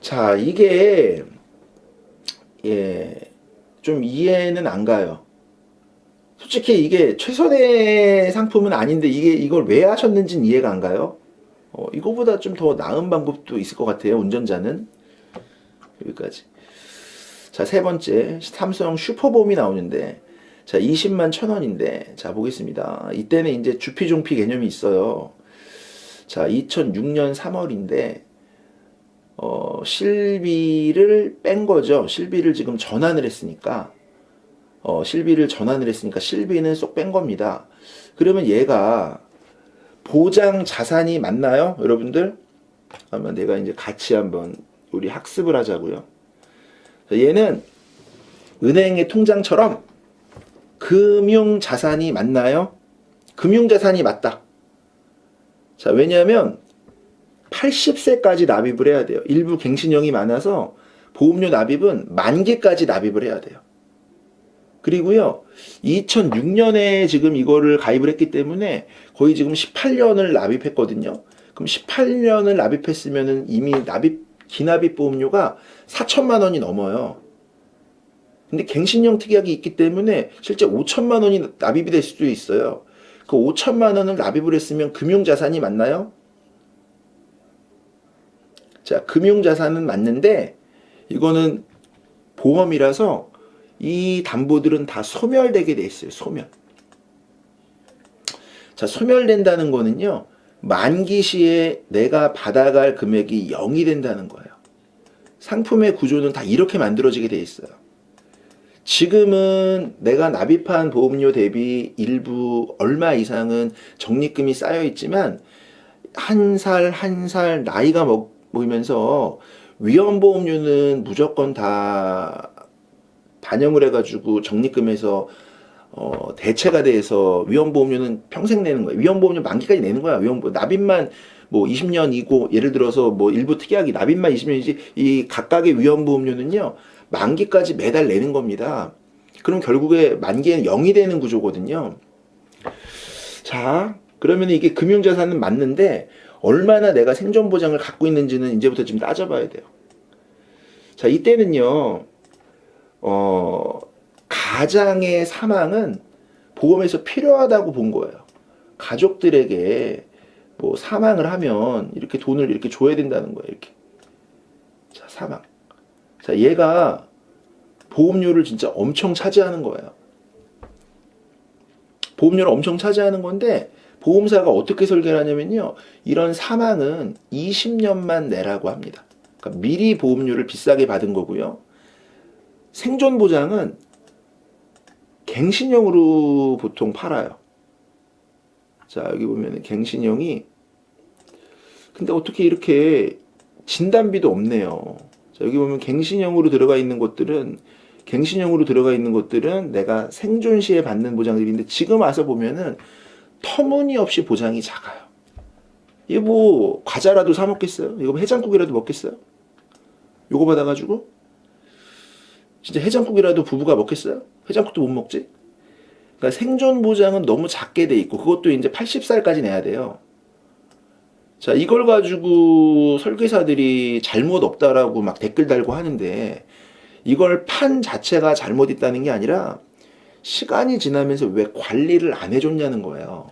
자, 이게 좀 이해는 안 가요. 솔직히 이게 최선의 상품은 아닌데 이걸 왜 하셨는지는 이해가 안 가요. 이거보다 좀 더 나은 방법도 있을 것 같아요. 운전자는. 여기까지. 자, 세 번째 삼성 슈퍼봄이 나오는데, 자, 20만 1,000원인데, 자, 보겠습니다. 이때는 이제 주피종피 개념이 있어요. 자, 2006년 3월인데 실비를 뺀 거죠. 실비를 지금 전환을 했으니까 실비는 쏙 뺀 겁니다. 그러면 얘가 보장 자산이 맞나요? 여러분들? 아마 내가 이제 같이 한번 우리 학습을 하자고요. 얘는 은행의 통장처럼 금융 자산이 맞나요? 금융 자산이 맞다. 자, 왜냐하면 80세까지 납입을 해야 돼요. 일부 갱신형이 많아서 보험료 납입은 만기까지 납입을 해야 돼요. 그리고요, 2006년에 지금 이거를 가입을 했기 때문에 거의 지금 18년을 납입했거든요. 그럼 18년을 납입했으면 이미 기납입 보험료가 4천만 원이 넘어요. 근데 갱신형 특약이 있기 때문에 실제 5천만 원이 납입이 될 수도 있어요. 그 5천만 원을 납입을 했으면 금융자산이 맞나요? 자, 금융자산은 맞는데 이거는 보험이라서 이 담보들은 다 소멸되게 돼 있어요. 소멸. 자, 소멸된다는 거는요, 만기 시에 내가 받아갈 금액이 0이 된다는 거예요. 상품의 구조는 다 이렇게 만들어지게 돼 있어요. 지금은 내가 납입한 보험료 대비 일부 얼마 이상은 적립금이 쌓여 있지만 한 살 한 살 나이가 먹으면서 위험보험료는 무조건 다 반영을 해가지고 적립금에서 대체가 돼서 위험보험료는 평생 내는 거예요. 위험보험료 만기까지 내는 거야. 납입만 뭐 20년이고 예를 들어서 뭐 일부 특약이 납입만 20년이지 이 각각의 위험보험료는요 만기까지 매달 내는 겁니다. 그럼 결국에 만기에는 0이 되는 구조거든요. 자, 그러면 이게 금융자산은 맞는데 얼마나 내가 생존보장을 갖고 있는지는 이제부터 좀 따져봐야 돼요. 자, 이때는요 가장의 사망은 보험에서 필요하다고 본 거예요. 가족들에게 뭐 사망을 하면 이렇게 돈을 이렇게 줘야 된다는 거예요. 이렇게. 자, 사망. 자, 얘가 보험료를 진짜 엄청 차지하는 거예요. 보험료를 엄청 차지하는 건데 보험사가 어떻게 설계를 하냐면요. 이런 사망은 20년만 내라고 합니다. 그러니까 미리 보험료를 비싸게 받은 거고요. 생존 보장은 갱신형으로 보통 팔아요. 자, 여기 보면 갱신형이 근데 어떻게 이렇게 진단비도 없네요. 자, 여기 보면 갱신형으로 들어가 있는 것들은 내가 생존 시에 받는 보장들인데 지금 와서 보면은 터무니없이 보장이 작아요. 이게 뭐 과자라도 사 먹겠어요? 이거 해장국이라도 먹겠어요? 요거 받아가지고 진짜 해장국이라도 부부가 먹겠어요? 해장국도 못 먹지? 그러니까 생존 보장은 너무 작게 돼 있고 그것도 이제 80살까지 내야 돼요. 자, 이걸 가지고 설계사들이 잘못 없다라고 막 댓글 달고 하는데 이걸 판 자체가 잘못 있다는 게 아니라 시간이 지나면서 왜 관리를 안 해줬냐는 거예요.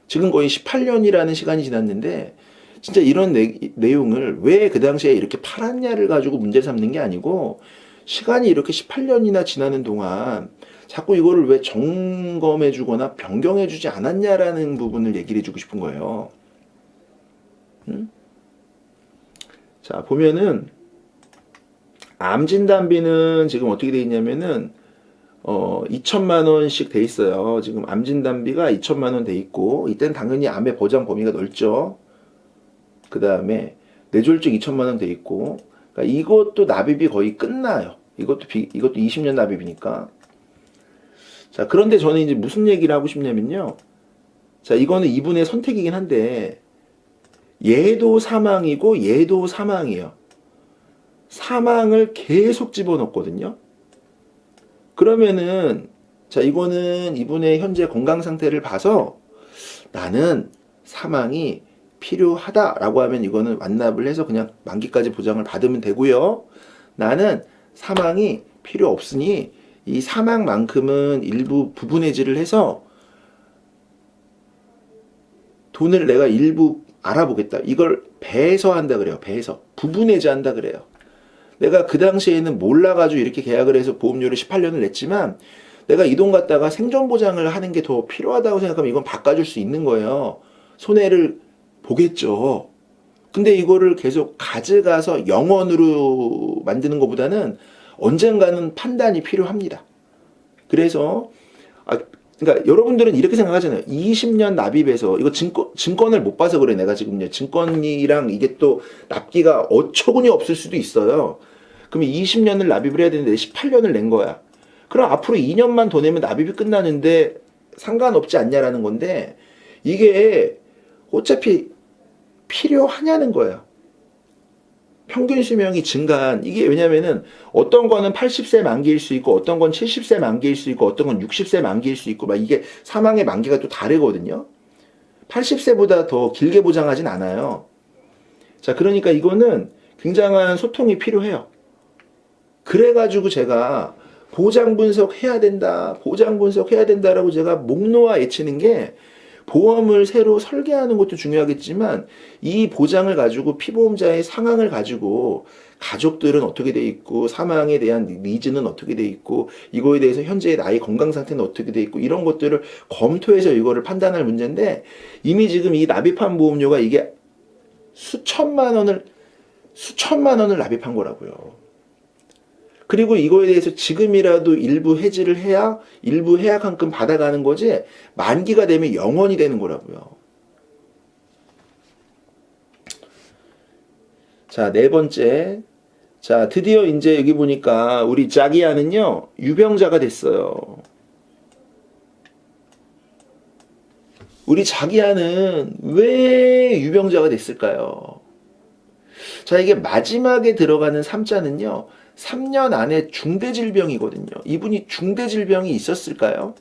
지금 거의 18년이라는 시간이 지났는데 진짜 이런 내용을 왜 그 당시에 이렇게 팔았냐를 가지고 문제 삼는 게 아니고 시간이 이렇게 18년이나 지나는 동안 자꾸 이거를 왜 점검해 주거나 변경해 주지 않았냐라는 부분을 얘기를 해주고 싶은 거예요. 자, 보면은 암 진단비는 지금 어떻게 돼 있냐면은 2천만 원씩 돼 있어요. 지금 암 진단비가 2천만 원 돼 있고 이때는 당연히 암의 보장 범위가 넓죠. 그 다음에 뇌졸중 2천만 원 돼 있고 그러니까 이것도 납입이 거의 끝나요. 이것도 20년 납입이니까. 자, 그런데 저는 이제 무슨 얘기를 하고 싶냐면요. 자, 이거는 이분의 선택이긴 한데, 얘도 사망이고, 얘도 사망이에요. 사망을 계속 집어넣거든요. 그러면은, 자, 이거는 이분의 현재 건강 상태를 봐서 나는 사망이 필요하다라고 하면 이거는 완납을 해서 그냥 만기까지 보장을 받으면 되고요. 나는 사망이 필요 없으니 이 사망만큼은 일부 부분 해지를 해서 돈을 내가 일부 알아보겠다. 이걸 배서한다 그래요. 배서. 부분 해지한다 그래요. 내가 그 당시에는 몰라가지고 이렇게 계약을 해서 보험료를 18년을 냈지만 내가 이 돈 갖다가 생존 보장을 하는 게 더 필요하다고 생각하면 이건 바꿔줄 수 있는 거예요. 손해를 보겠죠. 근데 이거를 계속 가져가서 영원으로 만드는 것보다는 언젠가는 판단이 필요합니다. 그래서 그러니까 여러분들은 이렇게 생각하잖아요. 20년 납입해서 이거 증권을 못 봐서 그래. 내가 지금 증권이랑 이게 또 납기가 어처구니 없을 수도 있어요. 그럼 20년을 납입을 해야 되는데 18년을 낸 거야. 그럼 앞으로 2년만 더 내면 납입이 끝나는데 상관없지 않냐라는 건데 이게 어차피 필요하냐는 거예요. 평균 수명이 증가한 이게 왜냐면은 어떤 거는 80세 만기일 수 있고 어떤 건 70세 만기일 수 있고 어떤 건 60세 만기일 수 있고 막 이게 사망의 만기가 또 다르거든요. 80세보다 더 길게 보장하진 않아요. 자, 그러니까 이거는 굉장한 소통이 필요해요. 그래가지고 제가 보장 분석해야 된다, 보장 분석해야 된다라고 제가 목 놓아 외치는 게 보험을 새로 설계하는 것도 중요하겠지만 이 보장을 가지고 피보험자의 상황을 가지고 가족들은 어떻게 돼 있고 사망에 대한 니즈는 어떻게 돼 있고 이거에 대해서 현재의 나의 건강 상태는 어떻게 돼 있고 이런 것들을 검토해서 이거를 판단할 문제인데 이미 지금 이 납입한 보험료가 이게 수천만 원을 납입한 거라고요. 그리고 이거에 대해서 지금이라도 일부 해지를 해야 일부 해약한금 받아가는 거지 만기가 되면 영원이 되는 거라고요. 자, 네 번째. 자, 드디어 이제 여기 보니까 우리 자기야는요, 유병자가 됐어요. 우리 자기야는 왜 유병자가 됐을까요? 자, 이게 마지막에 들어가는 3자는요, 3년 안에 중대질병이거든요. 이분이 중대질병이 있었을까요?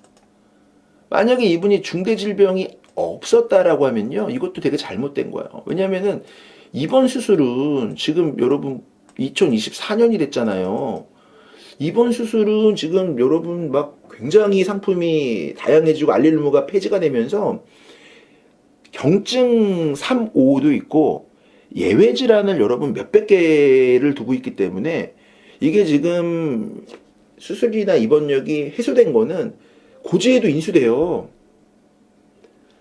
만약에 이분이 중대질병이 없었다라고 하면요, 이것도 되게 잘못된 거예요. 왜냐면은 이번 수술은 지금 여러분 2024년이 됐잖아요. 이번 수술은 지금 여러분 막 굉장히 상품이 다양해지고 알릴루무가 폐지가 되면서 경증 3, 5도 있고 예외 질환을 여러분 몇백 개를 두고 있기 때문에 이게 지금 수술이나 입원력이 해소된 거는 고지에도 인수돼요.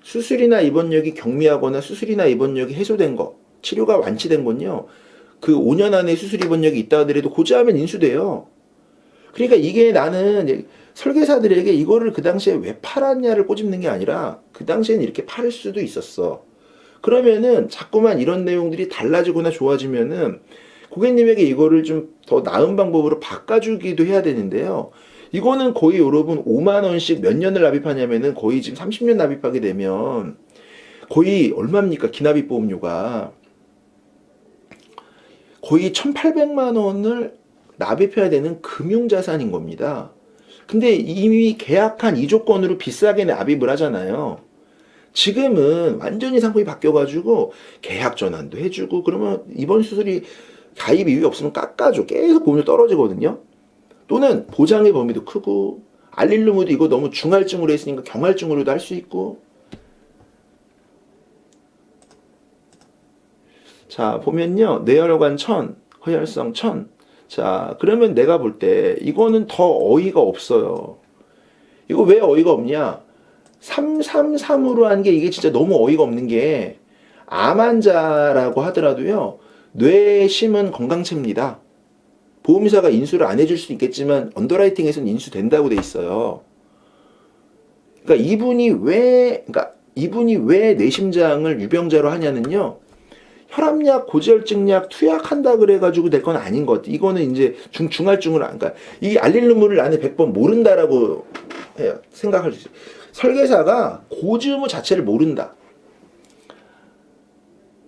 수술이나 입원력이 경미하거나 수술이나 입원력이 해소된 거, 치료가 완치된 건요. 그 5년 안에 수술 입원력이 있다 하더라도 고지하면 인수돼요. 그러니까 이게 나는 설계사들에게 이거를 그 당시에 왜 팔았냐를 꼬집는 게 아니라 그 당시에는 이렇게 팔 수도 있었어. 그러면은 자꾸만 이런 내용들이 달라지거나 좋아지면은 고객님에게 이거를 좀 더 나은 방법으로 바꿔주기도 해야 되는데요. 이거는 거의 여러분 5만 원씩 몇 년을 납입하냐면은 거의 지금 30년 납입하게 되면 거의 얼마입니까? 기납입 보험료가 거의 1,800만 원을 납입해야 되는 금융자산인 겁니다. 근데 이미 계약한 이 조건으로 비싸게 납입을 하잖아요. 지금은 완전히 상품이 바뀌어가지고 계약 전환도 해주고 그러면 이번 수술이 가입 이유 없으면 깎아줘. 계속 보험료 떨어지거든요. 또는 보장의 범위도 크고 알릴루무도 이거 너무 중할증으로 했으니까 경할증으로도 할 수 있고. 자, 보면요. 뇌혈관 1000, 허혈성 1000. 자, 그러면 내가 볼 때 이거는 더 어이가 없어요. 이거 왜 어이가 없냐? 333으로 한 게 이게 진짜 너무 어이가 없는 게 암 환자라고 하더라도요. 뇌심은 건강체입니다. 보험사가 인수를 안 해줄 수 있겠지만 언더라이팅에서는 인수된다고 돼 있어요. 그러니까 이분이 왜 뇌심장을 유병자로 하냐는요. 혈압약, 고지혈증약 투약한다 그래가지고 될 건 아닌 것 같아. 이거는 이제 중할증으로 그러니까 이 알릴루무를 나는 100번 모른다라고 해요. 생각할 수 있어요. 설계사가 고지의무 자체를 모른다.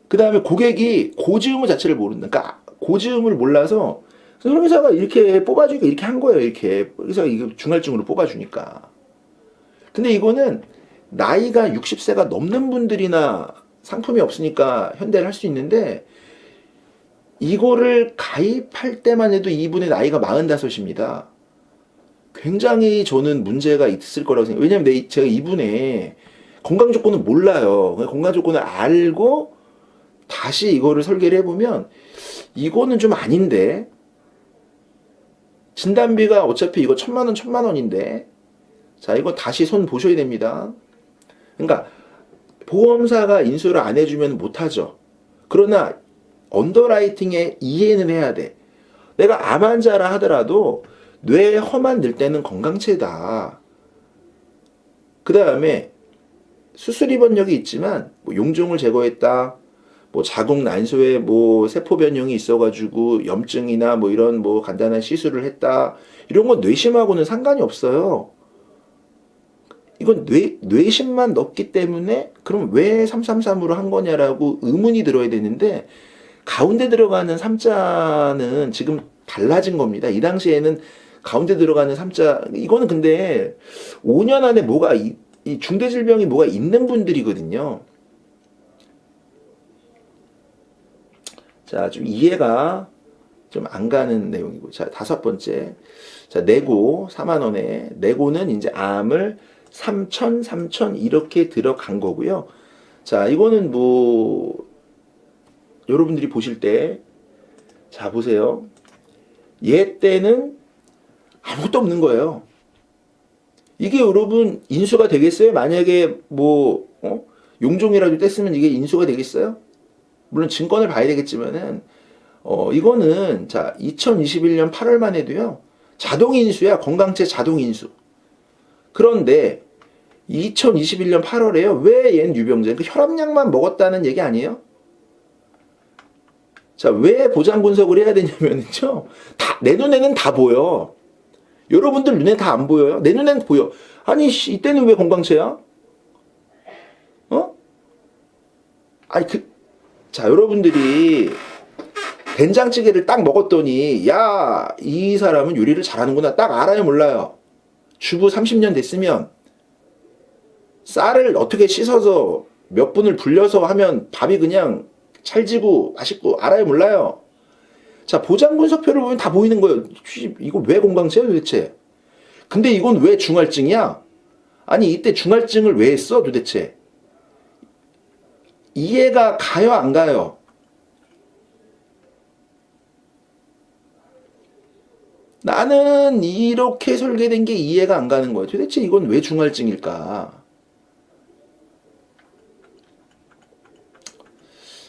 그 다음에 고객이 고지의무 자체를 모른다. 그러니까 고지의무를 몰라서 설계사가 이렇게 뽑아주니까 이렇게 한 거예요. 이렇게 설계사가 이거 중할증으로 뽑아주니까. 근데 이거는 나이가 60세가 넘는 분들이나 상품이 없으니까 현대를 할 수 있는데, 이거를 가입할 때만 해도 이분의 나이가 45입니다. 굉장히 저는 문제가 있을 거라고 생각해요. 왜냐면 제가 이분의 건강 조건을 몰라요. 건강 조건을 알고 다시 이거를 설계를 해보면 이거는 좀 아닌데, 진단비가 어차피 이거 1,000만 원인데, 자, 이거 다시 손 보셔야 됩니다. 그러니까 보험사가 인수를 안 해주면 못하죠. 그러나 언더라이팅에 이해는 해야 돼. 내가 암 환자라 하더라도 뇌에 험한 늘 때는 건강체다. 그 다음에 수술 입원력이 있지만 뭐 용종을 제거했다, 뭐 자궁 난소에 뭐 세포 변형이 있어가지고 염증이나 뭐 이런 뭐 간단한 시술을 했다, 이런 건 뇌심하고는 상관이 없어요. 이건 뇌심만 넣기 때문에 그럼 왜 333으로 한 거냐라고 의문이 들어야 되는데, 가운데 들어가는 3자는 지금 달라진 겁니다. 이 당시에는 가운데 들어가는 3자, 이거는 근데 5년 안에 뭐가 이 중대질병이 뭐가 있는 분들이거든요. 자, 좀 이해가 좀 안 가는 내용이고. 자, 5번째. 자, 내고 4만 원에, 내고는 이제 암을 3,000 이렇게 들어간 거고요. 자, 이거는 뭐 여러분들이 보실 때, 자, 보세요. 얘 때는 아무것도 없는 거예요. 이게 여러분 인수가 되겠어요? 만약에 뭐 용종이라도 뗐으면 이게 인수가 되겠어요? 물론 증권을 봐야 되겠지만은 이거는 자, 2021년 8월만 해도요, 자동 인수야. 건강체 자동 인수. 그런데 2021년 8월에요. 왜 얘는 유병자? 그 혈압약만 먹었다는 얘기 아니에요? 자, 왜 보장 분석을 해야 되냐면요, 내 눈에는 다 보여. 여러분들 눈에 다 안 보여요? 내 눈에는 보여. 아니, 이때는 왜 건강체야? 아니, 자, 여러분들이 된장찌개를 딱 먹었더니, 야, 이 사람은 요리를 잘하는구나. 딱 알아요, 몰라요? 주부 30년 됐으면 쌀을 어떻게 씻어서 몇 분을 불려서 하면 밥이 그냥 찰지고 맛있고, 알아요, 몰라요? 자, 보장 분석표를 보면 다 보이는 거예요. 이거 왜 건강체야 도대체? 근데 이건 왜 중할증이야? 아니, 이때 중할증을 왜 했어 도대체? 이해가 가요, 안 가요? 나는 이렇게 설계된 게 이해가 안 가는 거예요. 도대체 이건 왜 중할증일까?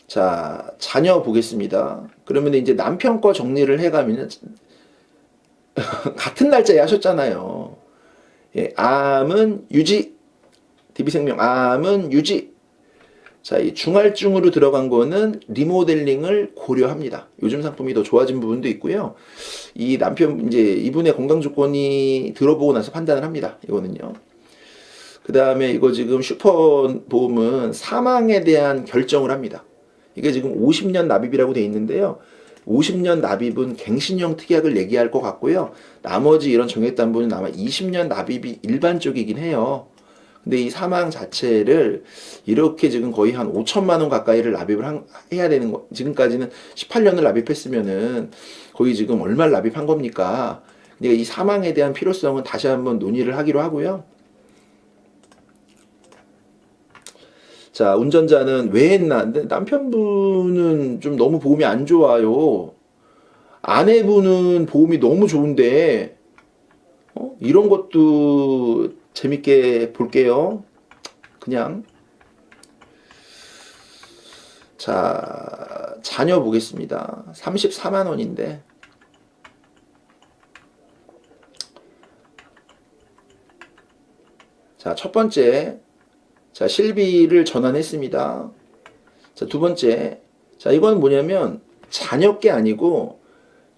자, 자녀 보겠습니다. 그러면 이제 남편 거 정리를 해가면 같은 날짜에 하셨잖아요. 예, 암은 유지, DB생명 암은 유지. 자, 이 중할증으로 들어간 거는 리모델링을 고려합니다. 요즘 상품이 더 좋아진 부분도 있고요. 이 남편, 이제 이분의 건강 조건이 들어보고 나서 판단을 합니다. 이거는요. 그 다음에 이거 지금 슈퍼보험은 사망에 대한 결정을 합니다. 이게 지금 50년 납입이라고 돼 있는데요. 50년 납입은 갱신형 특약을 얘기할 것 같고요. 나머지 이런 정액담보는 아마 20년 납입이 일반적이긴 해요. 근데 이 사망 자체를 이렇게 지금 거의 한 5천만 원 가까이를 납입을 해야 되는 거. 지금까지는 18년을 납입했으면은 거의 지금 얼마를 납입한 겁니까? 근데 이 사망에 대한 필요성은 다시 한번 논의를 하기로 하고요. 자, 운전자는 왜 했나? 근데 남편분은 좀 너무 보험이 안 좋아요. 아내분은 보험이 너무 좋은데, 이런 것도 재밌게 볼게요. 그냥. 자, 자녀 보겠습니다. 34만 원인데. 자, 첫 번째. 자, 실비를 전환했습니다. 자, 두 번째. 자, 이건 뭐냐면 자녀 게 아니고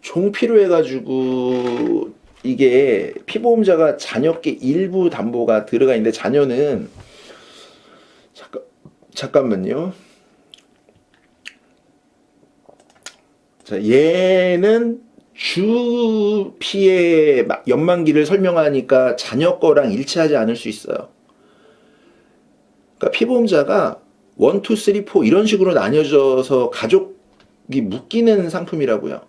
종 필요해가지고 이게 피보험자가 자녀께 일부 담보가 들어가 있는데 자녀는 잠깐만요. 자, 얘는 주 피해 연만기를 설명하니까 자녀 거랑 일치하지 않을 수 있어요. 그러니까 피보험자가 1, 2, 3, 4 이런 식으로 나뉘어져서 가족이 묶이는 상품이라고요.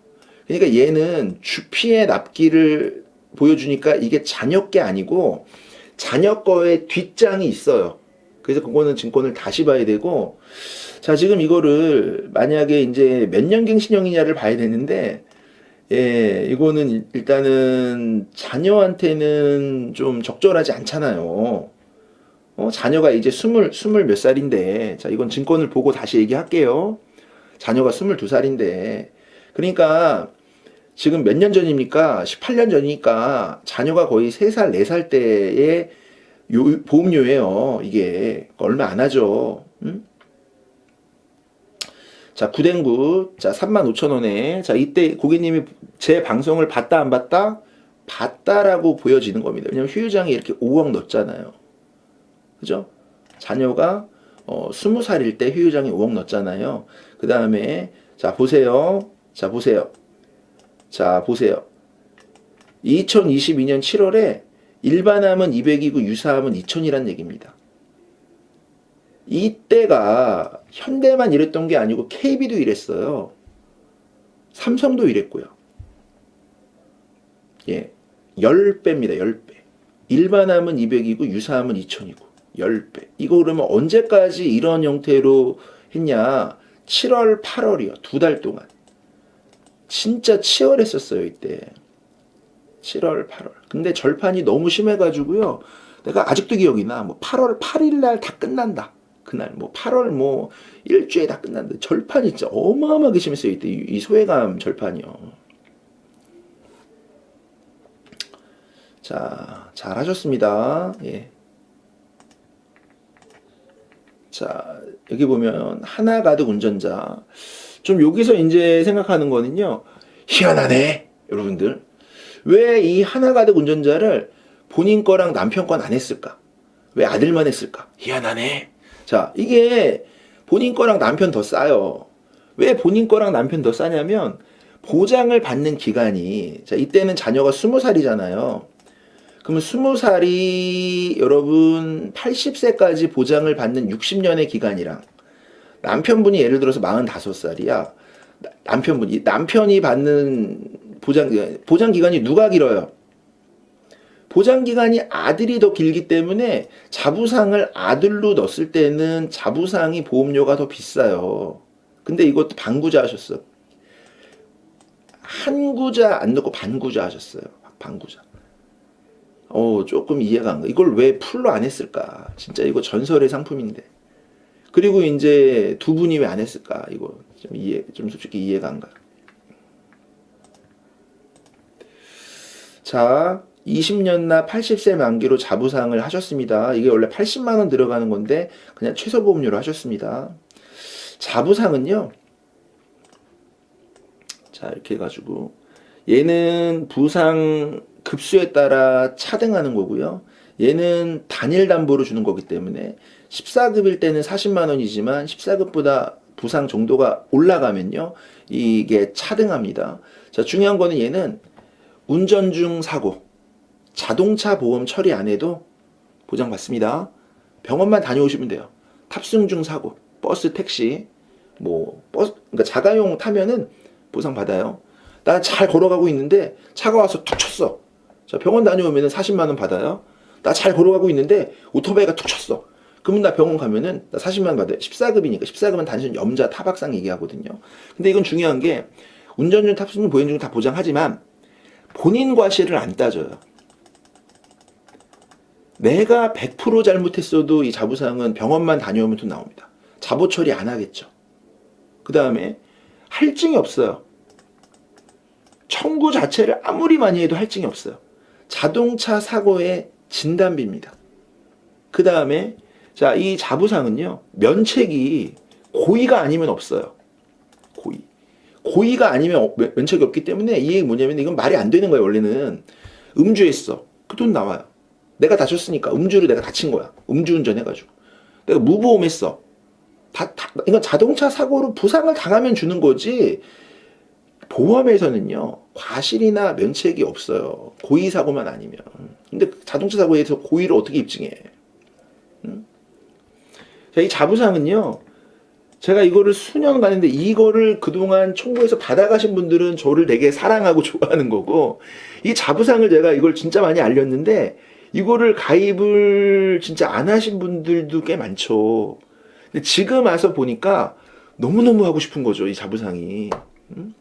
그러니까 얘는 주 피해 납기를 보여주니까 이게 자녀 게 아니고 자녀 거에 뒷장이 있어요. 그래서 그거는 증권을 다시 봐야 되고, 자, 지금 이거를 만약에 이제 몇 년 갱신형이냐를 봐야 되는데, 예, 이거는 일단은 자녀한테는 좀 적절하지 않잖아요. 자녀가 이제 스물 몇 살인데, 자, 이건 증권을 보고 다시 얘기할게요. 자녀가 22살인데, 그러니까 지금 몇 년 전입니까? 18년 전이니까 자녀가 거의 3살, 4살 때의 보험료예요. 이게 얼마 안 하죠. 응? 자, 9댕구. 자, 35,000원에. 자, 이때 고객님이 제 방송을 봤다 안 봤다? 봤다라고 보여지는 겁니다. 왜냐면 휴유장에 이렇게 5억 넣었잖아요. 그죠? 자녀가 20살일 때 휴유장에 5억 넣었잖아요. 그 다음에 자, 보세요. 자, 보세요. 자, 보세요. 2022년 7월에 일반암은 200이고 유사암은 2000이란 얘기입니다. 이때가 현대만 이랬던 게 아니고 KB도 이랬어요. 삼성도 이랬고요. 예, 10배입니다. 10배. 일반암은 200이고 유사암은 2000이고 10배. 이거 그러면 언제까지 이런 형태로 했냐? 7월, 8월이요. 2달 동안. 진짜 치열했었어요, 이때. 7월, 8월. 근데 절판이 너무 심해가지고요. 내가 아직도 기억이 나. 뭐 8월 8일 날 다 끝난다. 그날 뭐 8월 뭐 일주에 다 끝난다. 절판이 진짜 어마어마하게 심했어요, 이때. 이 소외감 절판이요. 자, 잘하셨습니다. 예. 자, 여기 보면 하나가득 운전자. 좀 여기서 이제 생각하는 거는요. 희한하네, 여러분들. 왜 이 하나가득 운전자를 본인 거랑 남편 건 안 했을까? 왜 아들만 했을까? 희한하네. 자, 이게 본인 거랑 남편 더 싸요. 왜 본인 거랑 남편 더 싸냐면 보장을 받는 기간이, 자, 이때는 자녀가 20살이잖아요. 그러면 20살이 여러분 80세까지 보장을 받는 60년의 기간이랑 남편분이 예를 들어서 45살이야. 남편이 받는 보장 기간이 누가 길어요? 보장 기간이 아들이 더 길기 때문에 자부상을 아들로 넣었을 때는 자부상이 보험료가 더 비싸요. 근데 이것도 반구자 하셨어. 한 구자 안 넣고 반구자 하셨어요. 반구자. 조금 이해가 안 가. 이걸 왜 풀로 안 했을까? 진짜 이거 전설의 상품인데. 그리고 이제 두 분이 왜 안 했을까? 이거 좀 솔직히 이해가 안 가요. 자, 20년나 80세 만기로 자부상을 하셨습니다. 이게 원래 80만 원 들어가는 건데 그냥 최소 보험료로 하셨습니다. 자부상은요. 자, 이렇게 해가지고 얘는 부상 급수에 따라 차등하는 거고요. 얘는 단일 담보로 주는 거기 때문에 14급일 때는 40만 원이지만 14급보다 부상 정도가 올라가면요. 이게 차등합니다. 자, 중요한 거는 얘는 운전 중 사고, 자동차 보험 처리 안 해도 보장받습니다. 병원만 다녀오시면 돼요. 탑승 중 사고, 버스, 택시, 그러니까 자가용 타면은 보상받아요. 나 잘 걸어가고 있는데 차가 와서 툭 쳤어. 자, 병원 다녀오면은 40만 원 받아요. 나 잘 걸어가고 있는데 오토바이가 툭 쳤어. 그러면 나 병원 가면은 나 40만 원 받아요. 14급이니까. 14급은 단순 염자 타박상 얘기하거든요. 근데 이건 중요한 게 운전 중 탑승 중 보행 중 다 보장하지만 본인 과실을 안 따져요. 내가 100% 잘못했어도 이 자부상은 병원만 다녀오면 돈 나옵니다. 자보 처리 안 하겠죠. 그 다음에 할증이 없어요. 청구 자체를 아무리 많이 해도 할증이 없어요. 자동차 사고의 진단비입니다. 그 다음에 자, 이 자부상은요, 면책이 고의가 아니면 없어요. 고의가 아니면 면책이 없기 때문에 이 얘기 뭐냐면 이건 말이 안 되는 거예요, 원래는. 음주했어. 그 돈 나와요. 내가 다쳤으니까 음주를 내가 다친 거야. 음주운전 해가지고. 내가 무보험했어. 이건 자동차 사고로 부상을 당하면 주는 거지. 보험에서는요, 과실이나 면책이 없어요. 고의 사고만 아니면. 근데 자동차 사고에서 고의를 어떻게 입증해? 응? 자, 이 자부상은요, 제가 이거를 수년 가는데 이거를 그동안 청구해서 받아가신 분들은 저를 되게 사랑하고 좋아하는 거고, 이 자부상을 제가 이걸 진짜 많이 알렸는데 이거를 가입을 진짜 안 하신 분들도 꽤 많죠. 근데 지금 와서 보니까 너무너무 하고 싶은 거죠, 이 자부상이. 응?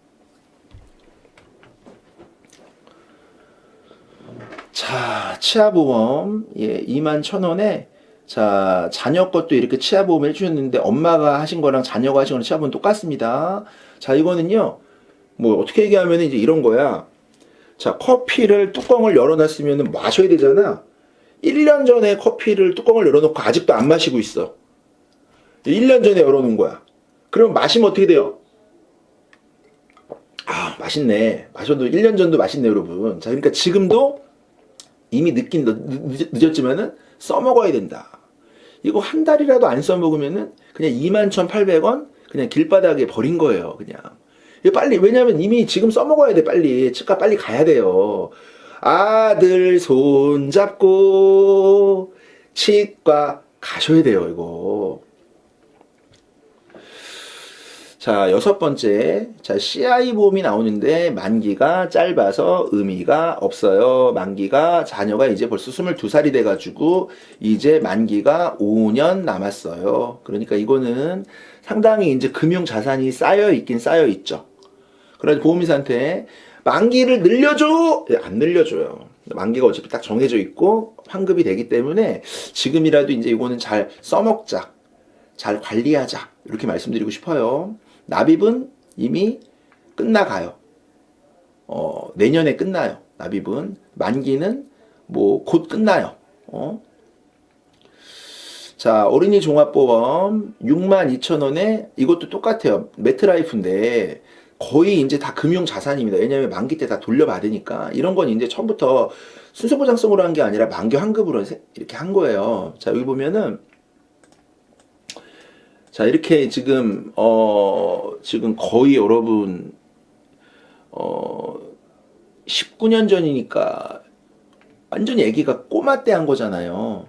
자, 치아보험, 예, 21,000원에, 자, 자녀 것도 이렇게 치아보험 해주셨는데, 엄마가 하신 거랑 자녀가 하신 거랑 치아보험 똑같습니다. 자, 이거는요, 뭐, 어떻게 얘기하면 이제 이런 거야. 자, 커피를 뚜껑을 열어놨으면 마셔야 되잖아. 1년 전에 커피를 뚜껑을 열어놓고 아직도 안 마시고 있어. 1년 전에 열어놓은 거야. 그럼 마시면 어떻게 돼요? 아, 맛있네. 마셔도 1년 전도 맛있네, 여러분. 자, 그러니까 지금도 이미 늦었지만은 써먹어야 된다. 이거 한 달이라도 안 써먹으면은 그냥 21,800원 그냥 길바닥에 버린 거예요, 그냥. 이거 빨리, 왜냐면 이미 지금 써먹어야 돼, 빨리. 치과 빨리 가야 돼요. 아들 손 잡고 치과 가셔야 돼요, 이거. 자, 6번째. 자, CI 보험이 나오는데 만기가 짧아서 의미가 없어요. 만기가 자녀가 이제 벌써 22살이 돼가지고 이제 만기가 5년 남았어요. 그러니까 이거는 상당히 이제 금융 자산이 쌓여 있긴 쌓여 있죠. 그래서 보험회사한테 만기를 늘려줘! 안 늘려줘요. 만기가 어차피 딱 정해져 있고 환급이 되기 때문에 지금이라도 이제 이거는 잘 써먹자. 잘 관리하자. 이렇게 말씀드리고 싶어요. 납입은 이미 끝나가요. 내년에 끝나요. 납입은. 만기는 뭐 곧 끝나요. 자, 어린이 종합보험 62,000원에 이것도 똑같아요. 매트라이프인데 거의 이제 다 금융자산입니다. 왜냐면 만기 때 다 돌려받으니까. 이런 건 이제 처음부터 순서보장성으로 한 게 아니라 만기 환급으로 이렇게 한 거예요. 자, 여기 보면은 자, 이렇게 지금 지금 거의 여러분 19년 전이니까 완전히 애기가 꼬마 때 한 거잖아요.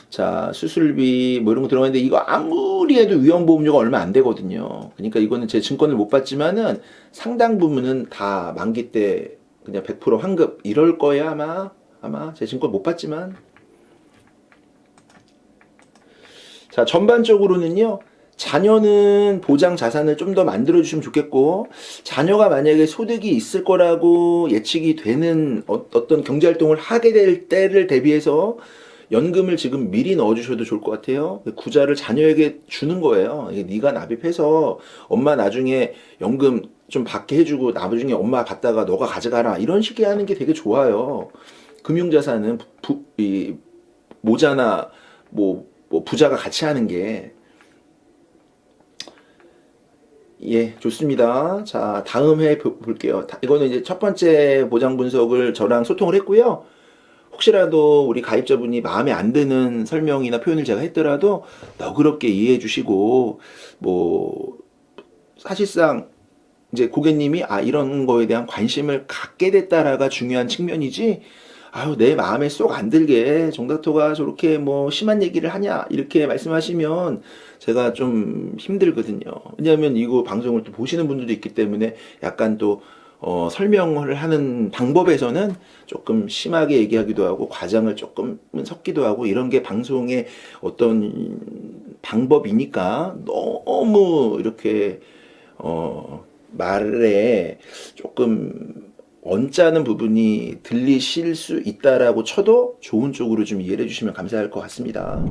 자, 수술비 뭐 이런 거 들어가는데 이거 아무리 해도 위험보험료가 얼마 안 되거든요. 그러니까 이거는 제 증권을 못 받지만은 상당 부분은 다 만기 때 그냥 100% 환급 이럴 거야 아마 제 증권 못 받지만. 자, 전반적으로는요, 자녀는 보장 자산을 좀 더 만들어 주시면 좋겠고, 자녀가 만약에 소득이 있을 거라고 예측이 되는 어떤 경제활동을 하게 될 때를 대비해서 연금을 지금 미리 넣어 주셔도 좋을 것 같아요. 구자를 자녀에게 주는 거예요. 네가 납입해서 엄마 나중에 연금 좀 받게 해주고 나중에 엄마 받다가 너가 가져가라. 이런 식의 하는 게 되게 좋아요. 금융자산은 모자나 뭐 부자가 같이 하는 게. 예, 좋습니다. 자, 다음 회 볼게요. 이거는 이제 첫 번째 보장 분석을 저랑 소통을 했고요. 혹시라도 우리 가입자분이 마음에 안 드는 설명이나 표현을 제가 했더라도 너그럽게 이해해 주시고, 뭐, 사실상 이제 고객님이 이런 거에 대한 관심을 갖게 됐다라가 중요한 측면이지, 아유, 내 마음에 쏙 안 들게 정닥터가 저렇게 뭐 심한 얘기를 하냐 이렇게 말씀하시면 제가 좀 힘들거든요. 왜냐하면 이거 방송을 또 보시는 분들도 있기 때문에 약간 또 설명을 하는 방법에서는 조금 심하게 얘기하기도 하고 과장을 조금 섞기도 하고 이런 게 방송의 어떤 방법이니까 너무 이렇게 말에 조금 언짢은 부분이 들리실 수 있다라고 쳐도 좋은 쪽으로 좀 이해해 주시면 감사할 것 같습니다.